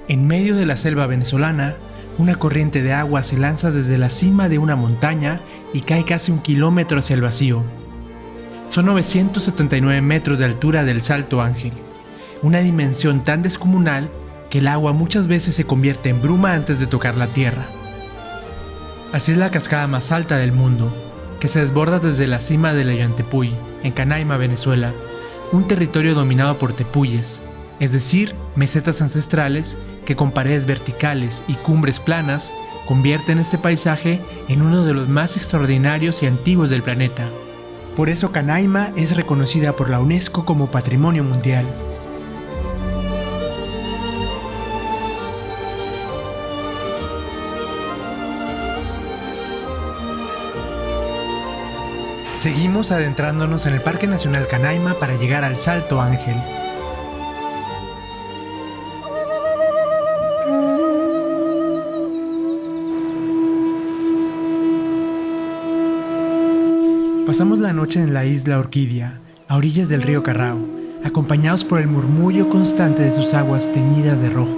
En medio de la selva venezolana, una corriente de agua se lanza desde la cima de una montaña y cae casi 1 kilómetro hacia el vacío. Son 979 metros de altura del Salto Ángel, una dimensión tan descomunal que el agua muchas veces se convierte en bruma antes de tocar la tierra. Así es la cascada más alta del mundo, que se desborda desde la cima de la Yantepuy, en Canaima, Venezuela, un territorio dominado por tepuyes, es decir, mesetas ancestrales que con paredes verticales y cumbres planas convierten este paisaje en uno de los más extraordinarios y antiguos del planeta. Por eso Canaima es reconocida por la UNESCO como Patrimonio Mundial. Seguimos adentrándonos en el Parque Nacional Canaima para llegar al Salto Ángel. Pasamos la noche en la isla Orquídea, a orillas del río Carrao, acompañados por el murmullo constante de sus aguas teñidas de rojo.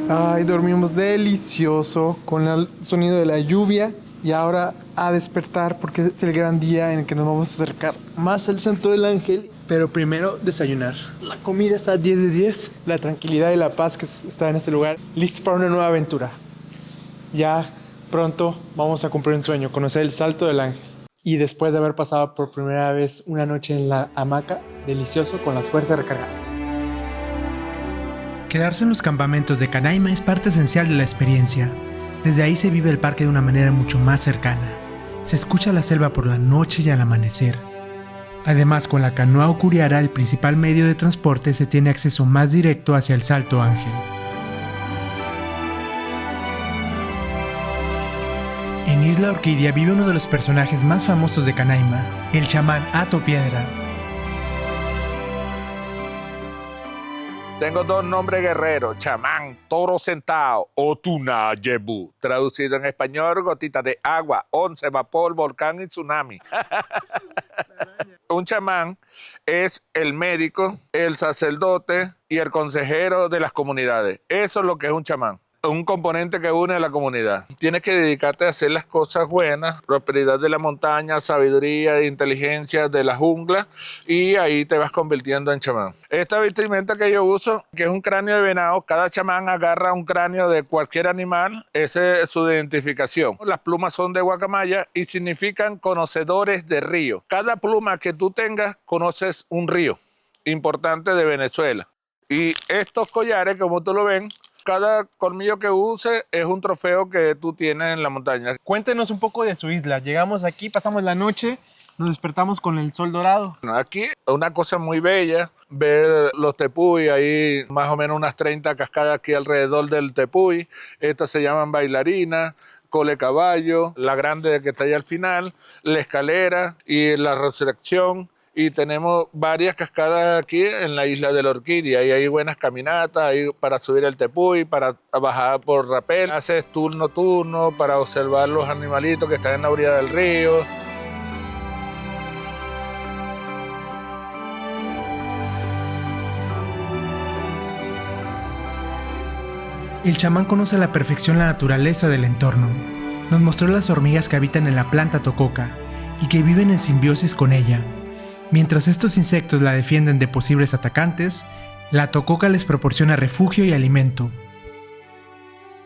Ay, dormimos delicioso con el sonido de la lluvia y ahora a despertar porque es el gran día en el que nos vamos a acercar más al Santo del Ángel. Pero primero desayunar. La comida está 10 de 10, la tranquilidad y la paz que está en este lugar, listos para una nueva aventura. Ya pronto vamos a cumplir un sueño, conocer el Salto del Ángel. Y después de haber pasado por primera vez una noche en la hamaca, delicioso con las fuerzas recargadas. Quedarse en los campamentos de Canaima es parte esencial de la experiencia. Desde ahí se vive el parque de una manera mucho más cercana. Se escucha la selva por la noche y al amanecer. Además, con la canoa o curiara, el principal medio de transporte, se tiene acceso más directo hacia el Salto Ángel. En Isla Orquídea vive uno de los personajes más famosos de Canaima, el chamán Hato Piedra. Tengo dos nombres guerreros, chamán, toro sentado o tuna yebu. Traducido en español, gotita de agua, once, vapor, volcán y tsunami. Un chamán es el médico, el sacerdote y el consejero de las comunidades. Eso es lo que es un chamán. Un componente que une a la comunidad. Tienes que dedicarte a hacer las cosas buenas, prosperidad de la montaña, sabiduría e inteligencia de la jungla, y ahí te vas convirtiendo en chamán. Esta vestimenta que yo uso, que es un cráneo de venado, cada chamán agarra un cráneo de cualquier animal, esa es su identificación. Las plumas son de guacamaya y significan conocedores de río. Cada pluma que tú tengas, conoces un río importante de Venezuela. Y estos collares, como tú lo ven, cada colmillo que use es un trofeo que tú tienes en la montaña. Cuéntenos un poco de su isla. Llegamos aquí, pasamos la noche, nos despertamos con el sol dorado. Aquí es una cosa muy bella, ver los tepuy, hay más o menos unas 30 cascadas aquí alrededor del tepuy. Estas se llaman bailarinas, cole caballo, la grande que está ahí al final, la escalera y la resurrección. Y tenemos varias cascadas aquí en la isla de la Orquídea y hay buenas caminatas hay para subir el tepuy, para bajar por rapel. Haces turno para observar los animalitos que están en la orilla del río. El chamán conoce a la perfección la naturaleza del entorno. Nos mostró las hormigas que habitan en la planta tococa y que viven en simbiosis con ella. Mientras estos insectos la defienden de posibles atacantes, la tococa les proporciona refugio y alimento.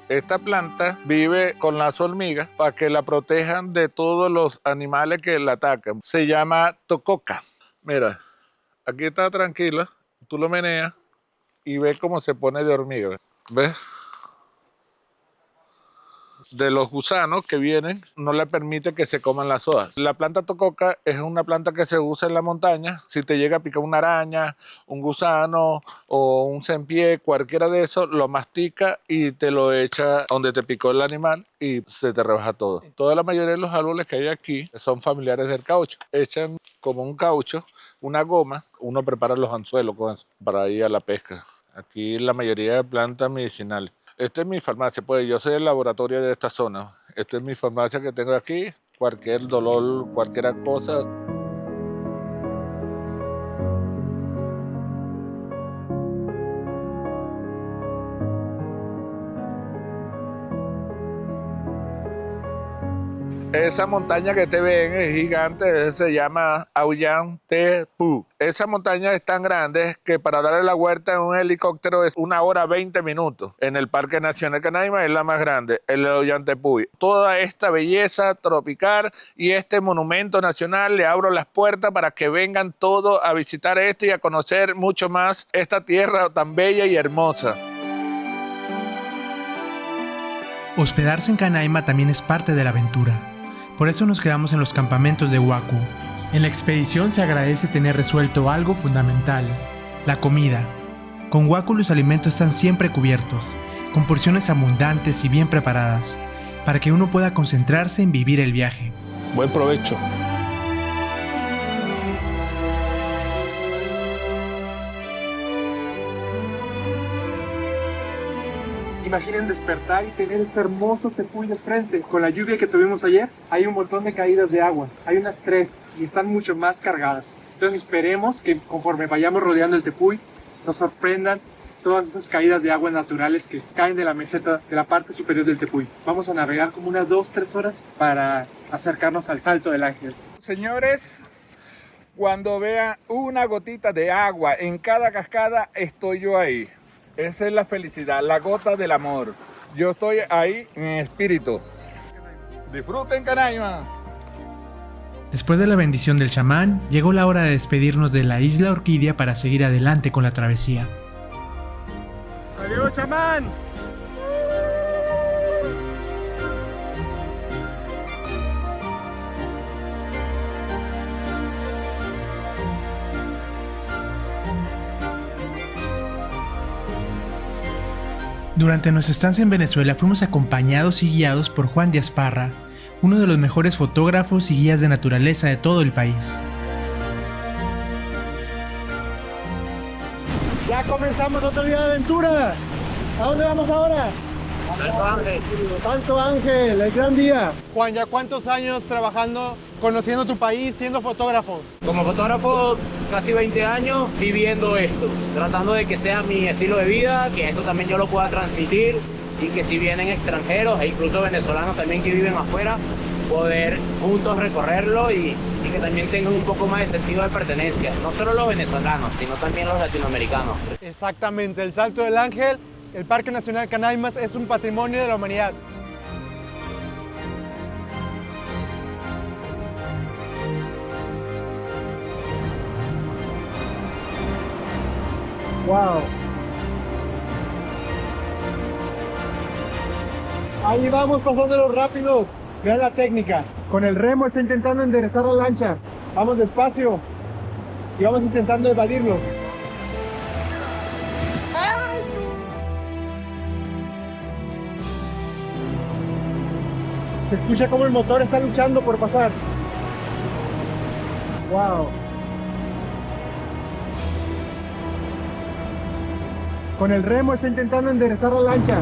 Esta planta vive con las hormigas para que la protejan de todos los animales que la atacan. Se llama tococa. Mira, aquí está tranquila, tú lo meneas y ves cómo se pone de hormiga. ¿Ves? De los gusanos que vienen, no le permite que se coman las hojas. La planta tococa es una planta que se usa en la montaña. Si te llega a picar una araña, un gusano o un cempié, cualquiera de esos, lo mastica y te lo echa donde te picó el animal y se te rebaja todo. Toda la mayoría de los árboles que hay aquí son familiares del caucho. Echan como un caucho, una goma, uno prepara los anzuelos con eso para ir a la pesca. Aquí la mayoría de plantas medicinales. Esta es mi farmacia, pues yo soy el laboratorio de esta zona. Esta es mi farmacia que tengo aquí. Cualquier dolor, cualquier cosa. Esa montaña que te ven es gigante, se llama Ollantaytambo. Esa montaña es tan grande que para darle la vuelta en un helicóptero es 1 hora 20 minutos. En el Parque Nacional Canaima es la más grande, el Ollantaytambo. Toda esta belleza tropical y este monumento nacional, le abro las puertas para que vengan todos a visitar esto y a conocer mucho más esta tierra tan bella y hermosa. Hospedarse en Canaima también es parte de la aventura. Por eso nos quedamos en los campamentos de Huacu. En la expedición se agradece tener resuelto algo fundamental: la comida. Con Huacu los alimentos están siempre cubiertos, con porciones abundantes y bien preparadas, para que uno pueda concentrarse en vivir el viaje. Buen provecho. Imaginen despertar y tener este hermoso Tepuy de frente. Con la lluvia que tuvimos ayer, hay un montón de caídas de agua. Hay unas 3 y están mucho más cargadas. Entonces esperemos que conforme vayamos rodeando el Tepuy, nos sorprendan todas esas caídas de agua naturales que caen de la meseta de la parte superior del Tepuy. Vamos a navegar como unas 2-3 horas para acercarnos al Salto del Ángel. Señores, cuando vean una gotita de agua en cada cascada, estoy yo ahí. Esa es la felicidad, la gota del amor. Yo estoy ahí en espíritu. Disfruten Canaima. Después de la bendición del chamán, llegó la hora de despedirnos de la Isla Orquídea para seguir adelante con la travesía. ¡Adiós, chamán! Durante nuestra estancia en Venezuela fuimos acompañados y guiados por Juan Díaz Parra, uno de los mejores fotógrafos y guías de naturaleza de todo el país. Ya comenzamos otro día de aventura. ¿A dónde vamos ahora? Salto Ángel. Santo Ángel, el gran día. Juan, ¿ya cuántos años trabajando, conociendo tu país, siendo fotógrafo? Como fotógrafo, casi 20 años viviendo esto, tratando de que sea mi estilo de vida, que esto también yo lo pueda transmitir y que si vienen extranjeros e incluso venezolanos también que viven afuera, poder juntos recorrerlo y que también tengan un poco más de sentido de pertenencia. No solo los venezolanos, sino también los latinoamericanos. Exactamente, el Salto del Ángel, el Parque Nacional Canaimas es un patrimonio de la humanidad. ¡Wow! Ahí vamos pasándolo rápido. Vean la técnica. Con el remo está intentando enderezar la lancha. Vamos despacio y vamos intentando evadirlo. Se escucha como el motor está luchando por pasar. ¡Wow! Con el remo está intentando enderezar la lancha.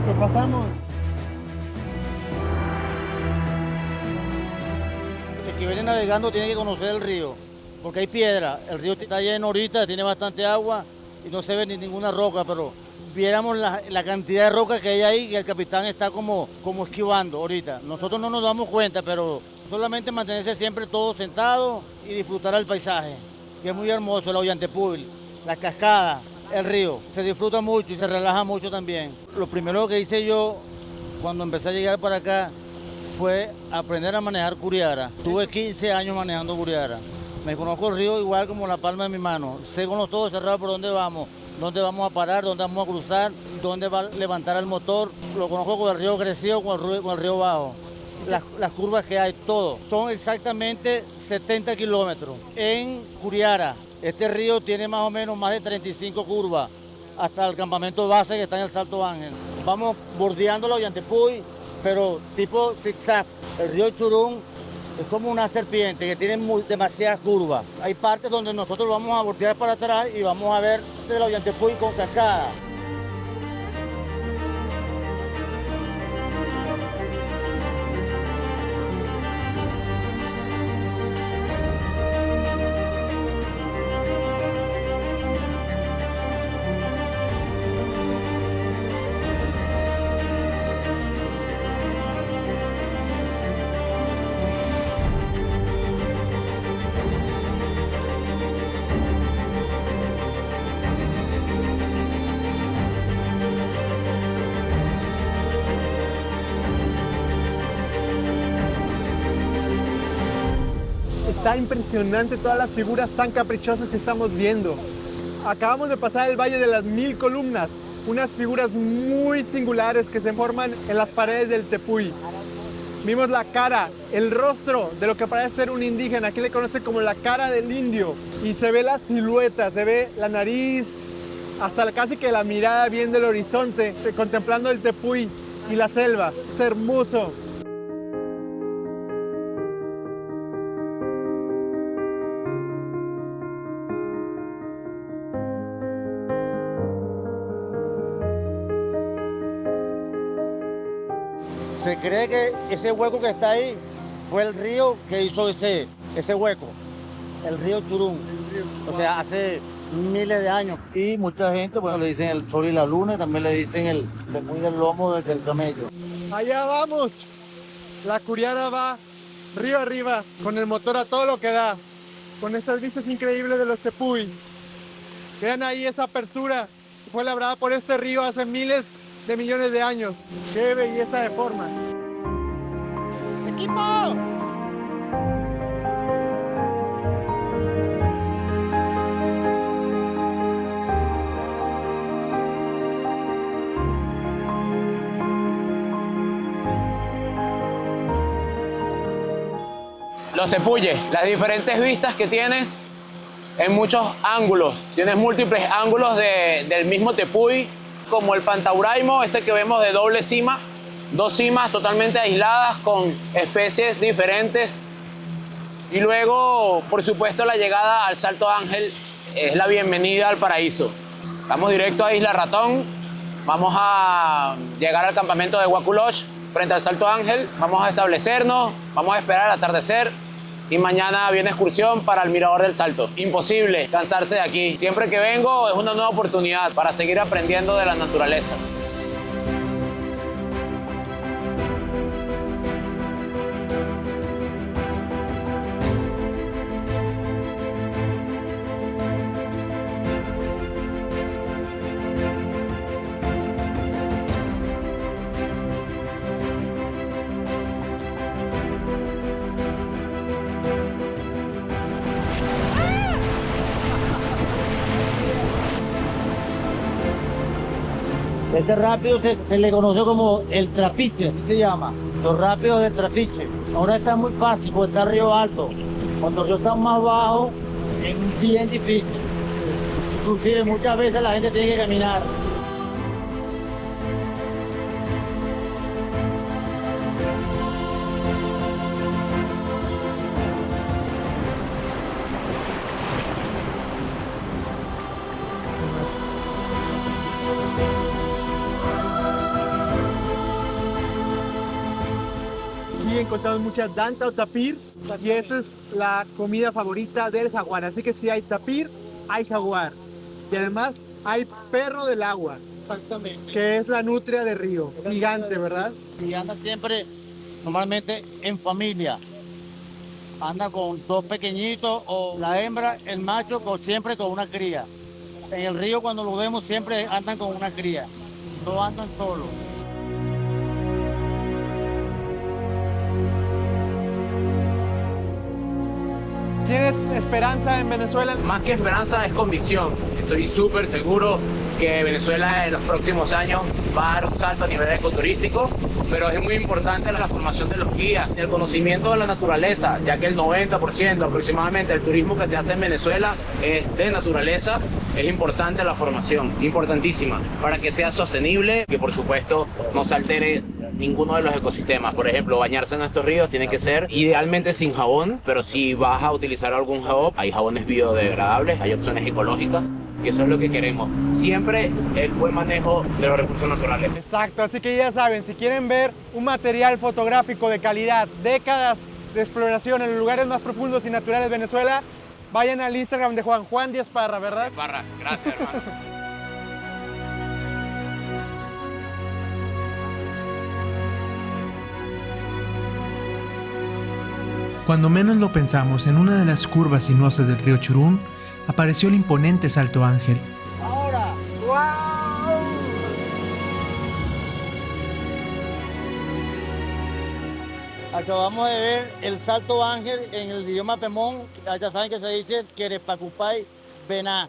Lo pasamos. El que viene navegando tiene que conocer el río, porque hay piedra. El río está lleno ahorita, tiene bastante agua y no se ve ni ninguna roca, pero viéramos la cantidad de rocas que hay ahí y el capitán está como esquivando ahorita. Nosotros no nos damos cuenta, pero solamente mantenerse siempre todos sentados y disfrutar el paisaje, que es muy hermoso, el Ollantaytambo, la cascada, el río. Se disfruta mucho y se relaja mucho también. Lo primero que hice yo cuando empecé a llegar para acá fue aprender a manejar curiara. Tuve 15 años manejando curiara. Me conozco el río igual como la palma de mi mano. Sé con los ojos cerrados por dónde vamos a parar, dónde vamos a cruzar, dónde va a levantar el motor. Lo conozco con el río crecido, con el río bajo. Las curvas que hay, todo. Son exactamente 70 kilómetros. En Curiara, este río tiene más o menos más de 35 curvas hasta el campamento base que está en el Salto Ángel. Vamos bordeando la Ollantaytambo, pero tipo zigzag. El río Churún es como una serpiente que tiene demasiadas curvas. Hay partes donde nosotros vamos a voltear para atrás y vamos a ver de la Ollantaytambo con cascada. Está impresionante todas las figuras tan caprichosas que estamos viendo. Acabamos de pasar el Valle de las 1000 Columnas, unas figuras muy singulares que se forman en las paredes del Tepuy. Vimos la cara, el rostro de lo que parece ser un indígena, aquí le conocen como la cara del indio, y se ve la silueta, se ve la nariz, hasta casi que la mirada viendo el horizonte, contemplando el Tepuy y la selva. Es hermoso. Se cree que ese hueco que está ahí fue el río que hizo ese hueco, el río Churún. O sea, hace miles de años. Y mucha gente, bueno, le dicen el sol y la luna, y también le dicen el Tepuy del lomo del camello. Allá vamos. La Curiara va río arriba, con el motor a todo lo que da, con estas vistas increíbles de los Tepuy. Vean ahí esa apertura, fue labrada por este río hace miles de millones de años. ¡Qué belleza de forma! ¡Equipo! Los tepuyes, las diferentes vistas que tienes en muchos ángulos. Tienes múltiples ángulos del mismo tepuy, como el Pantauraimo, este que vemos de doble cima, dos cimas totalmente aisladas con especies diferentes. Y luego, por supuesto, la llegada al Salto Ángel es la bienvenida al paraíso. Vamos directo a Isla Ratón, vamos a llegar al campamento de Huaculoch frente al Salto Ángel, vamos a establecernos, vamos a esperar el atardecer y mañana viene excursión para el Mirador del Salto. Imposible cansarse de aquí. Siempre que vengo es una nueva oportunidad para seguir aprendiendo de la naturaleza. Este rápido se le conoció como el Trapiche, así se llama. Los rápidos del Trapiche. Ahora está muy fácil porque está río alto. Cuando el río está más bajo, es bien difícil. Inclusive muchas veces la gente tiene que caminar. Aquí encontramos mucha danta o tapir y esa es la comida favorita del jaguar. Así que si hay tapir, hay jaguar. Y además hay perro del agua. Exactamente. Que es la nutria de río. Gigante, ¿verdad? Y anda siempre, normalmente en familia. Anda con dos pequeñitos o la hembra, el macho, siempre con una cría. En el río cuando lo vemos siempre andan con una cría. No andan solos. ¿Tienes esperanza en Venezuela? Más que esperanza es convicción. Estoy súper seguro que Venezuela en los próximos años va a dar un salto a nivel ecoturístico, pero es muy importante la formación de los guías, el conocimiento de la naturaleza, ya que el 90% aproximadamente del turismo que se hace en Venezuela es de naturaleza. Es importante la formación, importantísima, para que sea sostenible, que por supuesto no se altere ninguno de los ecosistemas. Por ejemplo, bañarse en estos ríos tiene que ser idealmente sin jabón, pero si vas a utilizar algún jabón, hay jabones biodegradables, hay opciones ecológicas, y eso es lo que queremos. Siempre el buen manejo de los recursos naturales. Exacto, así que ya saben, si quieren ver un material fotográfico de calidad, décadas de exploración en los lugares más profundos y naturales de Venezuela, vayan al Instagram de Juan Díaz Parra, ¿verdad? Parra, gracias hermano. Cuando menos lo pensamos, en una de las curvas sinuosas del río Churún, apareció el imponente Salto Ángel. Ahora, ¡wow! Acabamos de ver el Salto Ángel en el idioma Pemón. Ya saben que se dice Querepacupay Bená.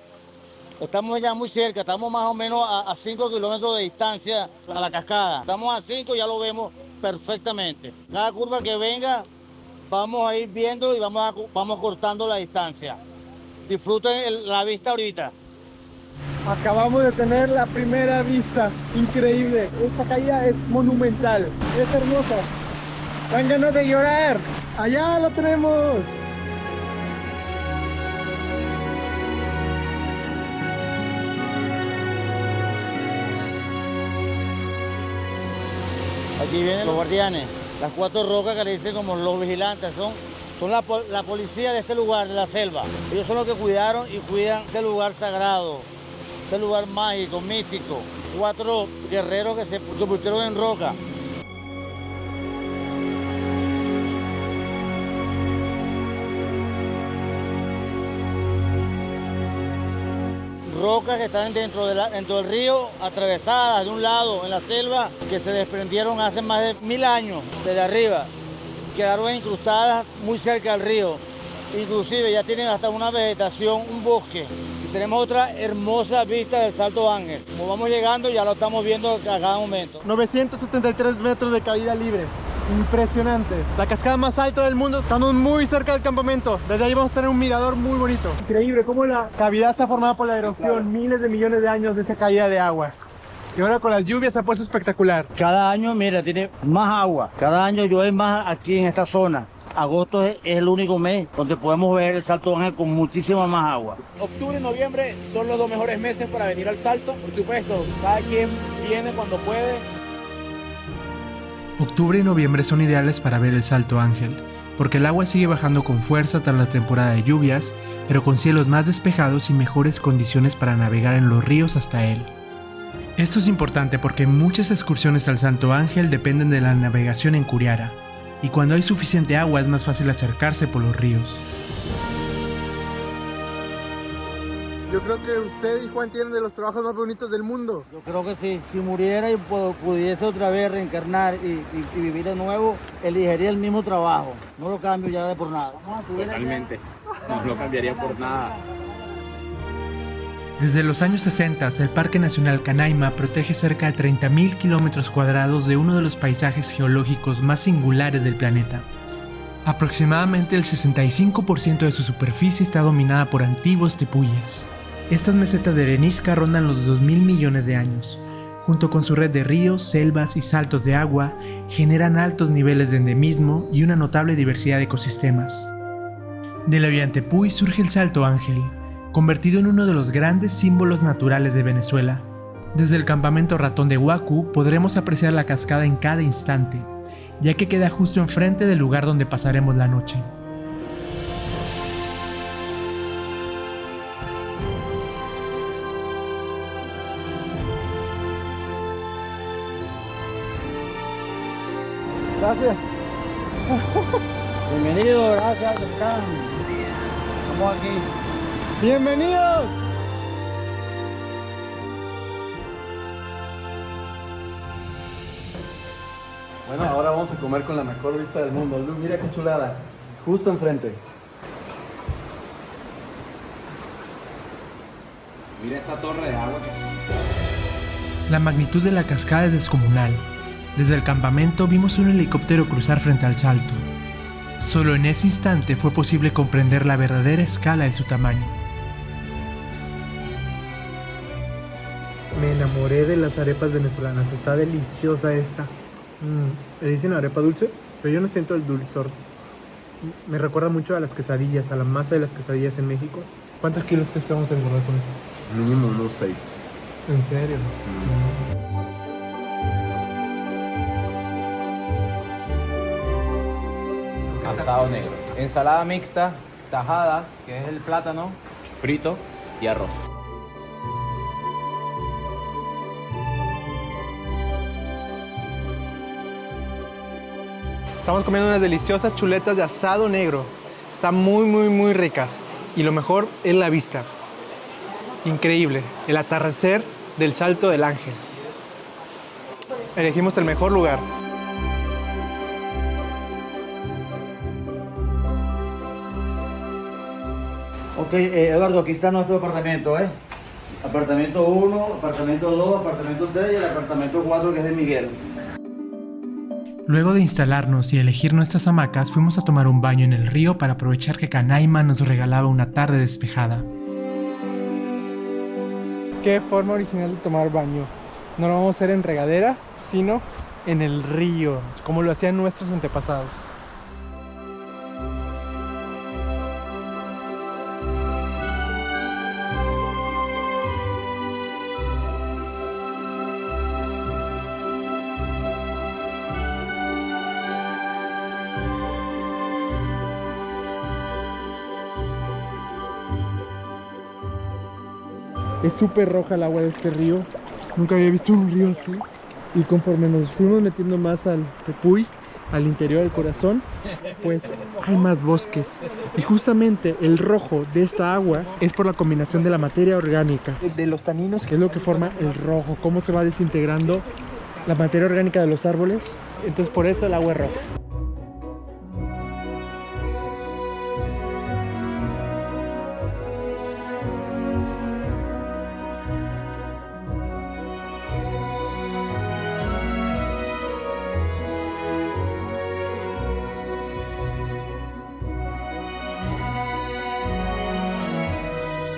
Estamos ya muy cerca, estamos más o menos a 5 kilómetros de distancia a la cascada. Estamos a 5, ya lo vemos perfectamente. Cada curva que venga, vamos a ir viéndolo y vamos cortando la distancia. Disfruten la vista ahorita. Acabamos de tener la primera vista, increíble. Esta caída es monumental, es hermosa. Dan ganas de llorar. Allá lo tenemos. Aquí vienen los guardianes, las 4 rocas que le dicen como los vigilantes, son la policía de este lugar, de la selva. Ellos son los que cuidaron y cuidan este lugar sagrado, este lugar mágico, místico. 4 guerreros que se convirtieron en roca. Rocas que están dentro del río, atravesadas de un lado en la selva, que se desprendieron hace más de 1000 años desde arriba. Quedaron incrustadas muy cerca del río. Inclusive ya tienen hasta una vegetación, un bosque. Y tenemos otra hermosa vista del Salto Ángel. Como vamos llegando ya lo estamos viendo a cada momento. 973 metros de caída libre. Impresionante. La cascada más alta del mundo. Estamos muy cerca del campamento. Desde ahí vamos a tener un mirador muy bonito. Increíble cómo la cavidad se ha formado por la erosión. Miles de millones de años de esa caída de agua. Y ahora con las lluvias se ha puesto espectacular. Cada año, mira, tiene más agua. Cada año llueve más aquí en esta zona. Agosto es el único mes donde podemos ver el Salto Ángel con muchísima más agua. Octubre y noviembre son los 2 mejores meses para venir al Salto. Por supuesto, cada quien viene cuando puede. Octubre y noviembre son ideales para ver el Salto Ángel, porque el agua sigue bajando con fuerza tras la temporada de lluvias, pero con cielos más despejados y mejores condiciones para navegar en los ríos hasta él. Esto es importante porque muchas excursiones al Salto Ángel dependen de la navegación en Curiara, y cuando hay suficiente agua es más fácil acercarse por los ríos. Yo creo que usted y Juan tienen de los trabajos más bonitos del mundo. Yo creo que sí. Si muriera y pudiese otra vez reencarnar y vivir de nuevo, elegiría el mismo trabajo. No lo cambio ya de por nada. Totalmente. No lo cambiaría por nada. Desde los años 60, el Parque Nacional Canaima protege cerca de 30.000 kilómetros cuadrados de uno de los paisajes geológicos más singulares del planeta. Aproximadamente el 65% de su superficie está dominada por antiguos tepuyes. Estas mesetas de arenisca rondan los 2.000 millones de años. Junto con su red de ríos, selvas y saltos de agua, generan altos niveles de endemismo y una notable diversidad de ecosistemas. Del Ollantaytambo surge el Salto Ángel, convertido en uno de los grandes símbolos naturales de Venezuela. Desde el campamento Ratón de Huacu podremos apreciar la cascada en cada instante, ya que queda justo enfrente del lugar donde pasaremos la noche. Gracias. Bienvenido, gracias, Estamos aquí. ¡Bienvenidos! Bueno, ahora vamos a comer con la mejor vista del mundo. Lu, mira qué chulada. Justo enfrente. Mira esa torre de agua. La magnitud de la cascada es descomunal. Desde el campamento vimos un helicóptero cruzar frente al salto. Solo en ese instante fue posible comprender la verdadera escala de su tamaño. Me enamoré de las arepas venezolanas. Está deliciosa esta. Le dicen arepa dulce, pero yo no siento el dulzor. Me recuerda mucho a las quesadillas, a la masa de las quesadillas en México. ¿Cuántos kilos crees que vamos a engordar con esto? Mínimo unos 6. ¿En serio? Asado negro. Ensalada mixta, tajada, que es el plátano, frito y arroz. Estamos comiendo unas deliciosas chuletas de asado negro. Están muy ricas. Y lo mejor es la vista. Increíble. El atardecer del Salto del Ángel. Elegimos el mejor lugar. Ok, Eduardo, aquí está nuestro apartamento, ¿eh? Apartamento 1, apartamento 2, apartamento 3 y el apartamento 4 que es de Miguel. Luego de instalarnos y elegir nuestras hamacas, fuimos a tomar un baño en el río para aprovechar que Canaima nos regalaba una tarde despejada. Qué forma original de tomar baño. No lo vamos a hacer en regadera, sino en el río, como lo hacían nuestros antepasados. Es súper roja el agua de este río. Nunca había visto un río así. Y conforme nos fuimos metiendo más al Tepuy, al interior del corazón, pues hay más bosques. Y justamente el rojo de esta agua es por la combinación de la materia orgánica, de los taninos, que es lo que forma el rojo. Cómo se va desintegrando la materia orgánica de los árboles. Entonces por eso el agua es roja.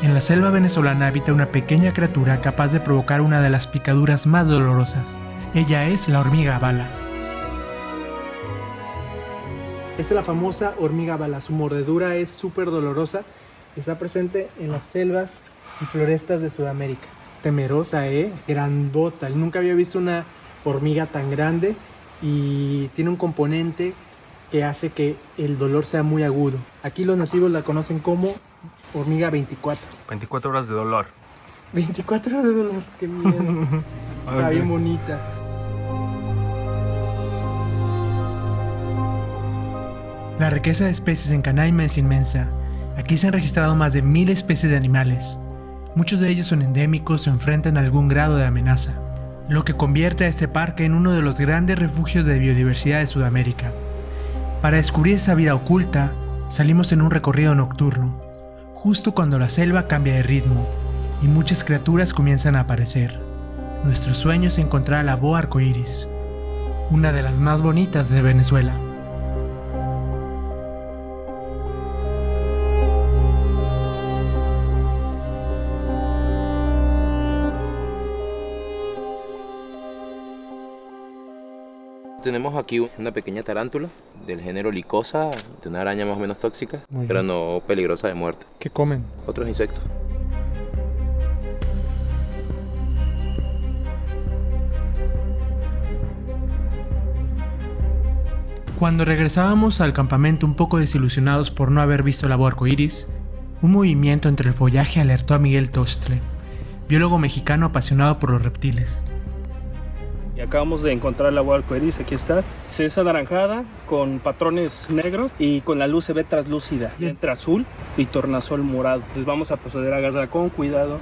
En la selva venezolana habita una pequeña criatura capaz de provocar una de las picaduras más dolorosas. Ella es la hormiga bala. Esta es la famosa hormiga bala. Su mordedura es súper dolorosa. Está presente en las selvas y florestas de Sudamérica. Temerosa, grandota. Y nunca había visto una hormiga tan grande y tiene un componente que hace que el dolor sea muy agudo. Aquí los nativos la conocen como hormiga 24. 24 horas de dolor. 24 horas de dolor, qué miedo. Está bien bonita. La riqueza de especies en Canaima es inmensa. Aquí se han registrado más de 1000 especies de animales. Muchos de ellos son endémicos o enfrentan algún grado de amenaza, lo que convierte a este parque en uno de los grandes refugios de biodiversidad de Sudamérica. Para descubrir esa vida oculta, salimos en un recorrido nocturno, justo cuando la selva cambia de ritmo y muchas criaturas comienzan a aparecer. Nuestro sueño es encontrar a la boa arcoíris, una de las más bonitas de Venezuela. Tenemos aquí una pequeña tarántula del género Lycosa, una araña más o menos tóxica, pero no peligrosa de muerte. ¿Qué comen? Otros insectos. Cuando regresábamos al campamento un poco desilusionados por no haber visto la boa arcoíris, un movimiento entre el follaje alertó a Miguel Tostle, biólogo mexicano apasionado por los reptiles. Y acabamos de encontrar la boa arcoíris, aquí está. Es anaranjada con patrones negros y con la luz se ve translúcida. Entre azul y tornasol morado. Entonces vamos a proceder a agarrar con cuidado.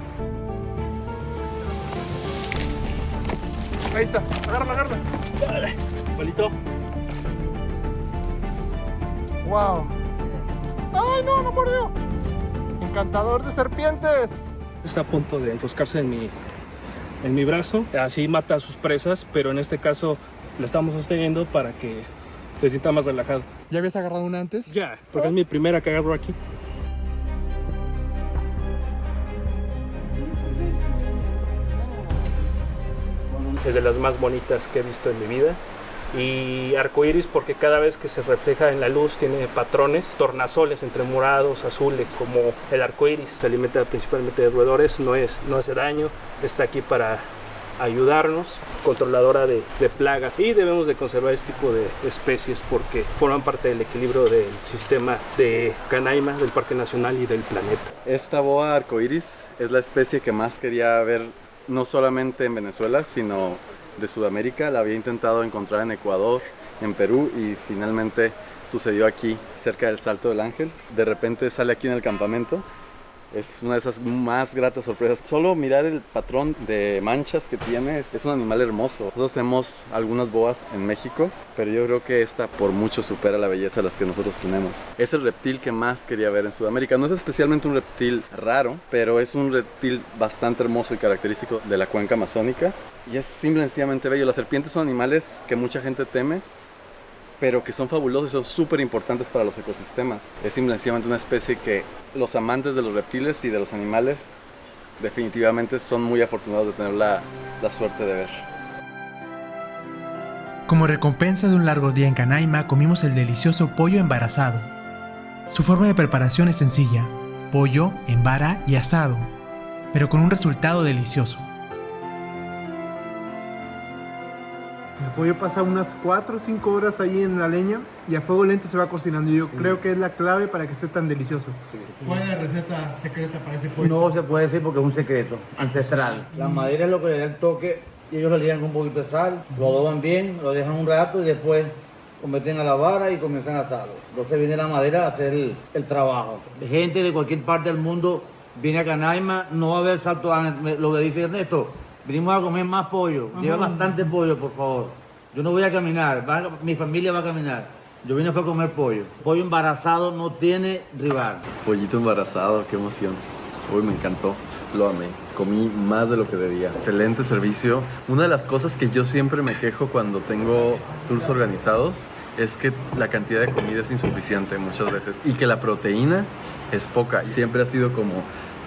Ahí está, agárrala. Dale, palito. ¡Wow! ¡Ay, no mordió! ¡Encantador de serpientes! Está a punto de enroscarse en mi brazo. Así mata a sus presas, pero en este caso lo estamos sosteniendo para que se sienta más relajado. ¿Ya habías agarrado una antes? Ya, porque es mi primera que agarro aquí. Es de las más bonitas que he visto en mi vida. Y arcoíris porque cada vez que se refleja en la luz tiene patrones, tornasoles entre morados, azules, como el arcoíris. Se alimenta principalmente de roedores, no hace daño, está aquí para ayudarnos, controladora de plagas, y debemos de conservar este tipo de especies porque forman parte del equilibrio del sistema de Canaima, del Parque Nacional y del planeta. Esta boa arcoíris es la especie que más quería ver, no solamente en Venezuela, sino de Sudamérica. La había intentado encontrar en Ecuador, en Perú, y finalmente sucedió aquí, cerca del Salto del Ángel. De repente sale aquí en el campamento Es una de esas más gratas sorpresas. Solo mirar el patrón de manchas que tiene, es un animal hermoso. Nosotros tenemos algunas boas en México, pero yo creo que esta por mucho supera la belleza de las que nosotros tenemos. Es el reptil que más quería ver en Sudamérica. No es especialmente un reptil raro, pero es un reptil bastante hermoso y característico de la cuenca amazónica. Y es simplemente bello. Las serpientes son animales que mucha gente teme, pero que son fabulosos y son súper importantes para los ecosistemas. Es simplemente una especie que los amantes de los reptiles y de los animales definitivamente son muy afortunados de tener la suerte de ver. Como recompensa de un largo día en Canaima, comimos el delicioso pollo embarazado. Su forma de preparación es sencilla: pollo en vara y asado, pero con un resultado delicioso. El pollo pasa unas 4 o 5 horas ahí en la leña y a fuego lento se va cocinando. Yo creo que es la clave para que esté tan delicioso. ¿Cuál es la receta secreta para ese pollo? No se puede decir porque es un secreto ancestral. La madera es lo que le da el toque y ellos lo ligan con un poquito de sal, lo adoban bien, lo dejan un rato y después lo meten a la vara y comienzan a asarlo. Entonces viene la madera a hacer el trabajo. Gente de cualquier parte del mundo viene a Canaima, no va a haber salto, lo que dice Ernesto. Vinimos a comer más pollo. Lleva bastante pollo, por favor. Yo no voy a caminar, mi familia va a caminar. Yo vine fue a comer pollo. Pollo embarazado no tiene rival. Pollito embarazado, qué emoción. Uy, me encantó, lo amé. Comí más de lo que debía. Excelente servicio. Una de las cosas que yo siempre me quejo cuando tengo tours organizados es que la cantidad de comida es insuficiente muchas veces y que la proteína es poca. Y siempre ha sido como,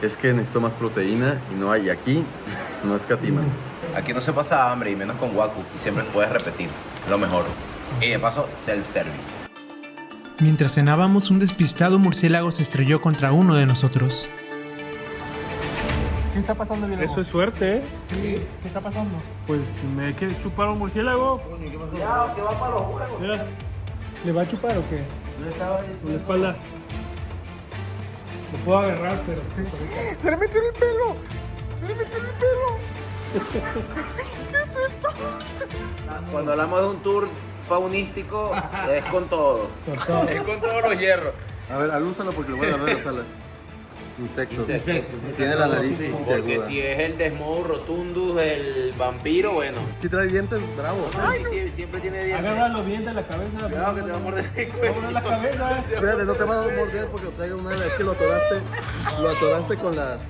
es que necesito más proteína y no hay. Aquí no escatiman. Aquí no se pasa hambre y menos con Waku. Y siempre puedes repetir. Lo mejor. Y de paso, self-service. Mientras cenábamos, un despistado murciélago se estrelló contra uno de nosotros. ¿Qué está pasando, Vilego? Eso es suerte, ¿eh? Sí, ¿qué está pasando? Pues me quiere chupar un murciélago. Ya, que va para los juegos. Mira, ¿Le va a chupar o qué? por la espalda. Lo puedo agarrar, pero... Sí. ¡Se le metió en el pelo! ¡Se le metió en el pelo! ¿Qué es esto? Cuando hablamos de un tour faunístico, es con todo. Es con todos los hierros. A ver, alúzalo porque le voy a agarrar las alas. Insectos. Insectos. Tiene la nariz Porque puntiaguda. si es el Desmodus rotundus, el vampiro, bueno. Sí trae dientes bravos. Sí, siempre tiene dientes. Agárralo bien de la cabeza. Cuidado que te va a morder el Te va a cuello. morder la cabeza. Espérate, no te va a morder porque lo traiga una ala. Es que lo atoraste con las...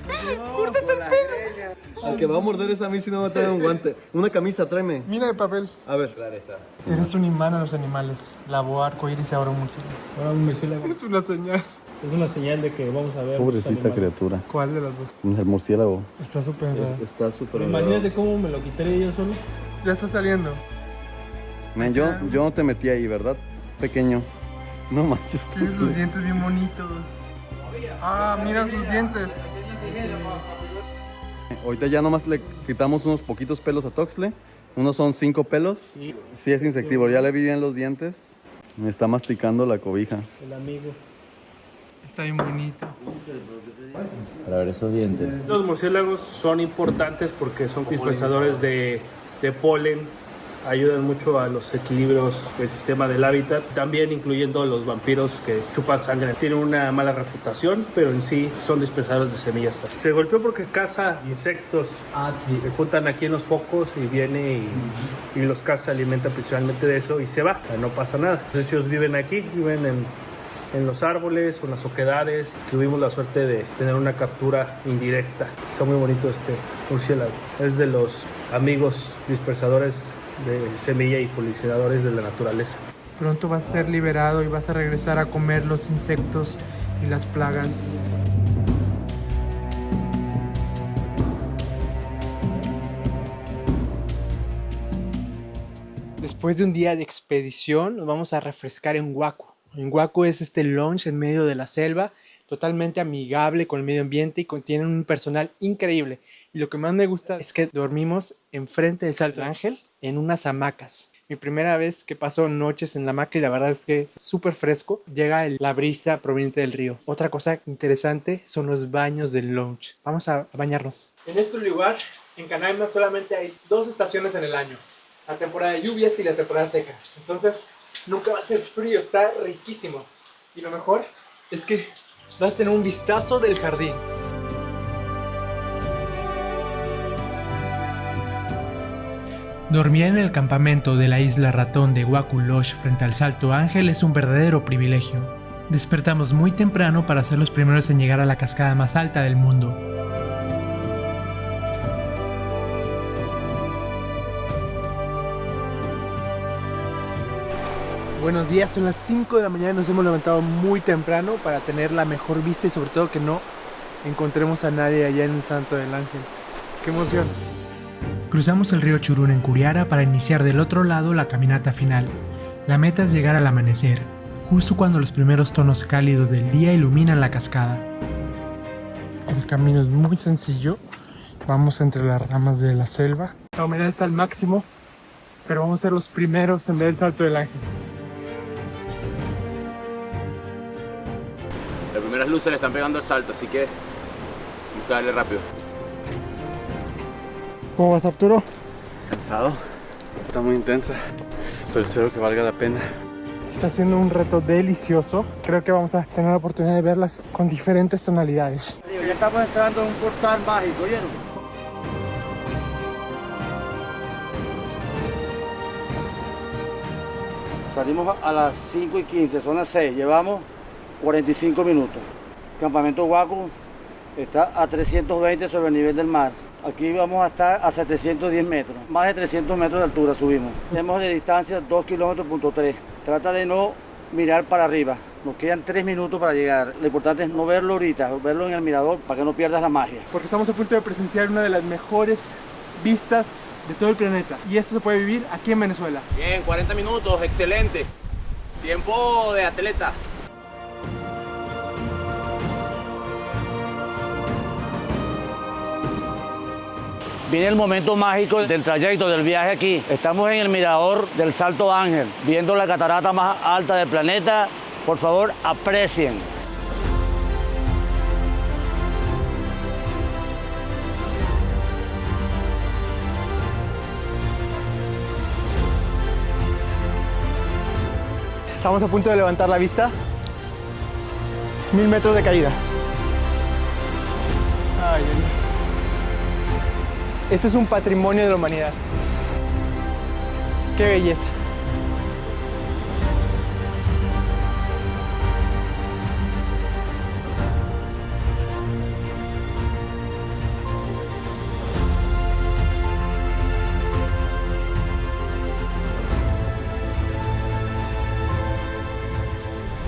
Con las greñas. Al que va a morder es a mí si no me trae un guante. Una camisa, tráeme. Mira el papel. A ver. Claro está. Eres un imán a los animales. La boa arcoíris y ahora un murciélago. Ahora un murciélago. Es una señal. Es una señal de que vamos a ver. Pobrecita criatura. ¿Cuál de las dos? El murciélago. Está súper enredado. Está súper Imagínate cómo me lo quité yo solo. Ya está saliendo. Men, yo no te metí ahí, ¿verdad? Pequeño. No manches. Tiene sus dientes bien bonitos. Ah, mira sus dientes. Ahorita ya nomás le quitamos unos poquitos pelos a Toxle. Unos son 5 pelos. Sí es insectívoro. Ya le vi bien los dientes. Me está masticando la cobija. El amigo. Está bien bonito. Para ver esos dientes. Los murciélagos son importantes porque son dispersadores de polen, ayudan mucho a los equilibrios del sistema del hábitat, también incluyendo los vampiros que chupan sangre. Tienen una mala reputación, pero en sí son dispersadores de semillas. Se golpeó porque caza insectos. Se juntan aquí en los focos y viene y los caza, se alimenta principalmente de eso y se va. No pasa nada. Entonces ellos viven aquí, viven en los árboles o en las oquedades. Tuvimos la suerte de tener una captura indirecta. Está muy bonito este murciélago. Es de los amigos dispersadores de semilla y polinizadores de la naturaleza. Pronto vas a ser liberado y vas a regresar a comer los insectos y las plagas. Después de un día de expedición, nos vamos a refrescar en Waku. En Waku es este lounge en medio de la selva, totalmente amigable con el medio ambiente y contiene un personal increíble. Y lo que más me gusta es que dormimos enfrente del Salto Ángel en unas hamacas. Mi primera vez que paso noches en la hamaca y la verdad es que es súper fresco. Llega la brisa proveniente del río. Otra cosa interesante son los baños del lounge. Vamos a bañarnos. En este lugar, en Canaima, solamente hay 2 estaciones en el año. La temporada de lluvias y la temporada seca. Entonces, nunca va a ser frío, está riquísimo. Y lo mejor es que vas a tener un vistazo del jardín. Dormir en el campamento de la isla Ratón de Wako Lodge frente al Salto Ángel es un verdadero privilegio. Despertamos muy temprano para ser los primeros en llegar a la cascada más alta del mundo. Buenos días, son las 5 de la mañana, nos hemos levantado muy temprano para tener la mejor vista y sobre todo que no encontremos a nadie allá en el Salto del Ángel. ¡Qué emoción! Cruzamos el río Churún en Curiara para iniciar del otro lado la caminata final. La meta es llegar al amanecer, justo cuando los primeros tonos cálidos del día iluminan la cascada. El camino es muy sencillo, vamos entre las ramas de la selva. La humedad está al máximo, pero vamos a ser los primeros en ver el Salto del Ángel. Las primeras luces le están pegando al salto, así que hay que darle rápido. ¿Cómo vas, Arturo? Cansado, está muy intensa, pero espero que valga la pena. Está siendo un reto delicioso. Creo que vamos a tener la oportunidad de verlas con diferentes tonalidades. Ya estamos entrando en un portal mágico, ¿oyeron? Salimos a las 5:15, son las 6, llevamos 45 minutos. El campamento Wako está a 320 sobre el nivel del mar. Aquí vamos a estar a 710 metros, más de 300 metros de altura subimos. Tenemos de distancia 2 kilómetros. Trata de no mirar para arriba. Nos quedan 3 minutos para llegar. Lo importante es no verlo ahorita, verlo en el mirador para que no pierdas la magia. Porque estamos a punto de presenciar una de las mejores vistas de todo el planeta. Y esto se puede vivir aquí en Venezuela. Bien, 40 minutos, excelente. Tiempo de atleta. Viene el momento mágico del trayecto del viaje aquí. Estamos en el mirador del Salto Ángel, viendo la catarata más alta del planeta. Por favor, aprecien. Estamos a punto de levantar la vista. 1000 metros de caída. Ay, ay, ay. Este es un patrimonio de la humanidad. ¡Qué belleza!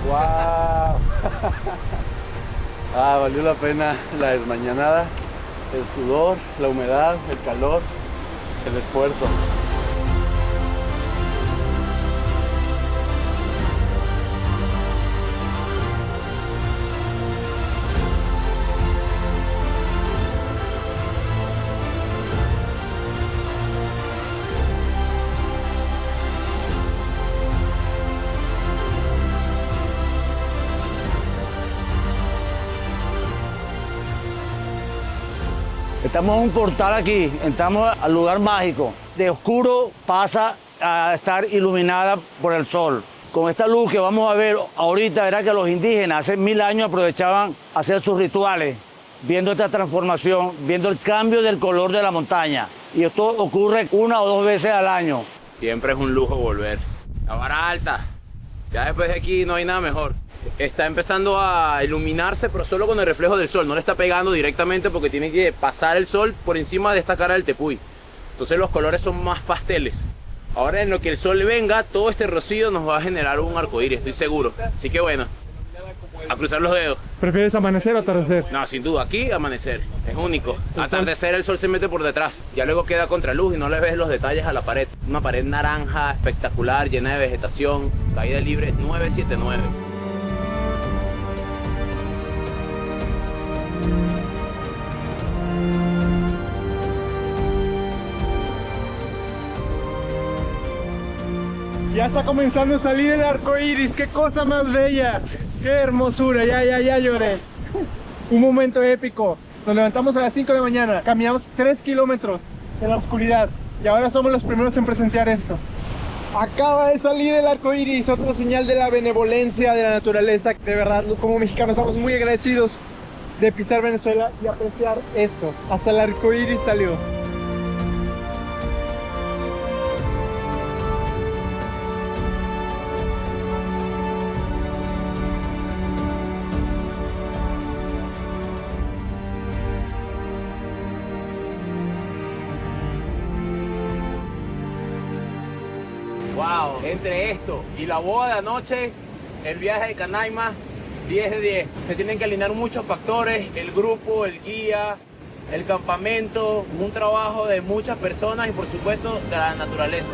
¡Wow! Valió la pena la desmañanada, el sudor, la humedad, el calor, el esfuerzo. Estamos en un portal aquí, entramos al lugar mágico. De oscuro pasa a estar iluminada por el sol. Con esta luz que vamos a ver ahorita, era que los indígenas hace 1000 años aprovechaban hacer sus rituales, viendo esta transformación, viendo el cambio del color de la montaña. Y esto ocurre 1 o 2 veces al año. Siempre es un lujo volver. La vara alta. Ya después de aquí no hay nada mejor. Está empezando a iluminarse, pero solo con el reflejo del sol. No le está pegando directamente porque tiene que pasar el sol por encima de esta cara del tepuy. Entonces los colores son más pasteles. Ahora en lo que el sol venga, todo este rocío nos va a generar un arcoíris, estoy seguro. Así que bueno, a cruzar los dedos. ¿Prefieres amanecer o atardecer? No, sin duda, aquí amanecer, es único. Atardecer el sol se mete por detrás, ya luego queda contraluz y no le ves los detalles a la pared. Una pared naranja, espectacular, llena de vegetación, caída libre 979. Ya está comenzando a salir el arco iris, qué cosa más bella, qué hermosura, ya lloré. Un momento épico. Nos levantamos a las 5 de la mañana, caminamos 3 kilómetros en la oscuridad y ahora somos los primeros en presenciar esto. Acaba de salir el arco iris, otra señal de la benevolencia de la naturaleza. De verdad, como mexicanos estamos muy agradecidos de pisar Venezuela y apreciar esto. Hasta el arco iris salió. Wow, entre esto y la boda de anoche, el viaje de Canaima, 10 de 10. Se tienen que alinear muchos factores, el grupo, el guía, el campamento, un trabajo de muchas personas y por supuesto de la naturaleza.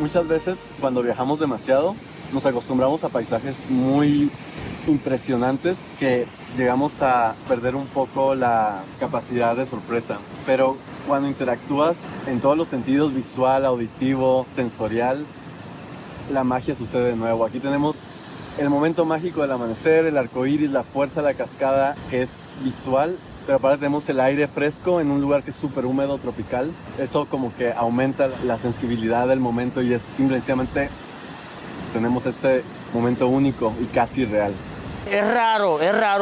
Muchas veces cuando viajamos demasiado nos acostumbramos a paisajes muy impresionantes que llegamos a perder un poco la capacidad de sorpresa. Pero cuando interactúas en todos los sentidos, visual, auditivo, sensorial, la magia sucede de nuevo. Aquí tenemos el momento mágico del amanecer, el arco iris, la fuerza de la cascada, que es visual, pero aparte tenemos el aire fresco en un lugar que es súper húmedo, tropical. Eso como que aumenta la sensibilidad del momento y es simplemente tenemos este momento único y casi real. Es raro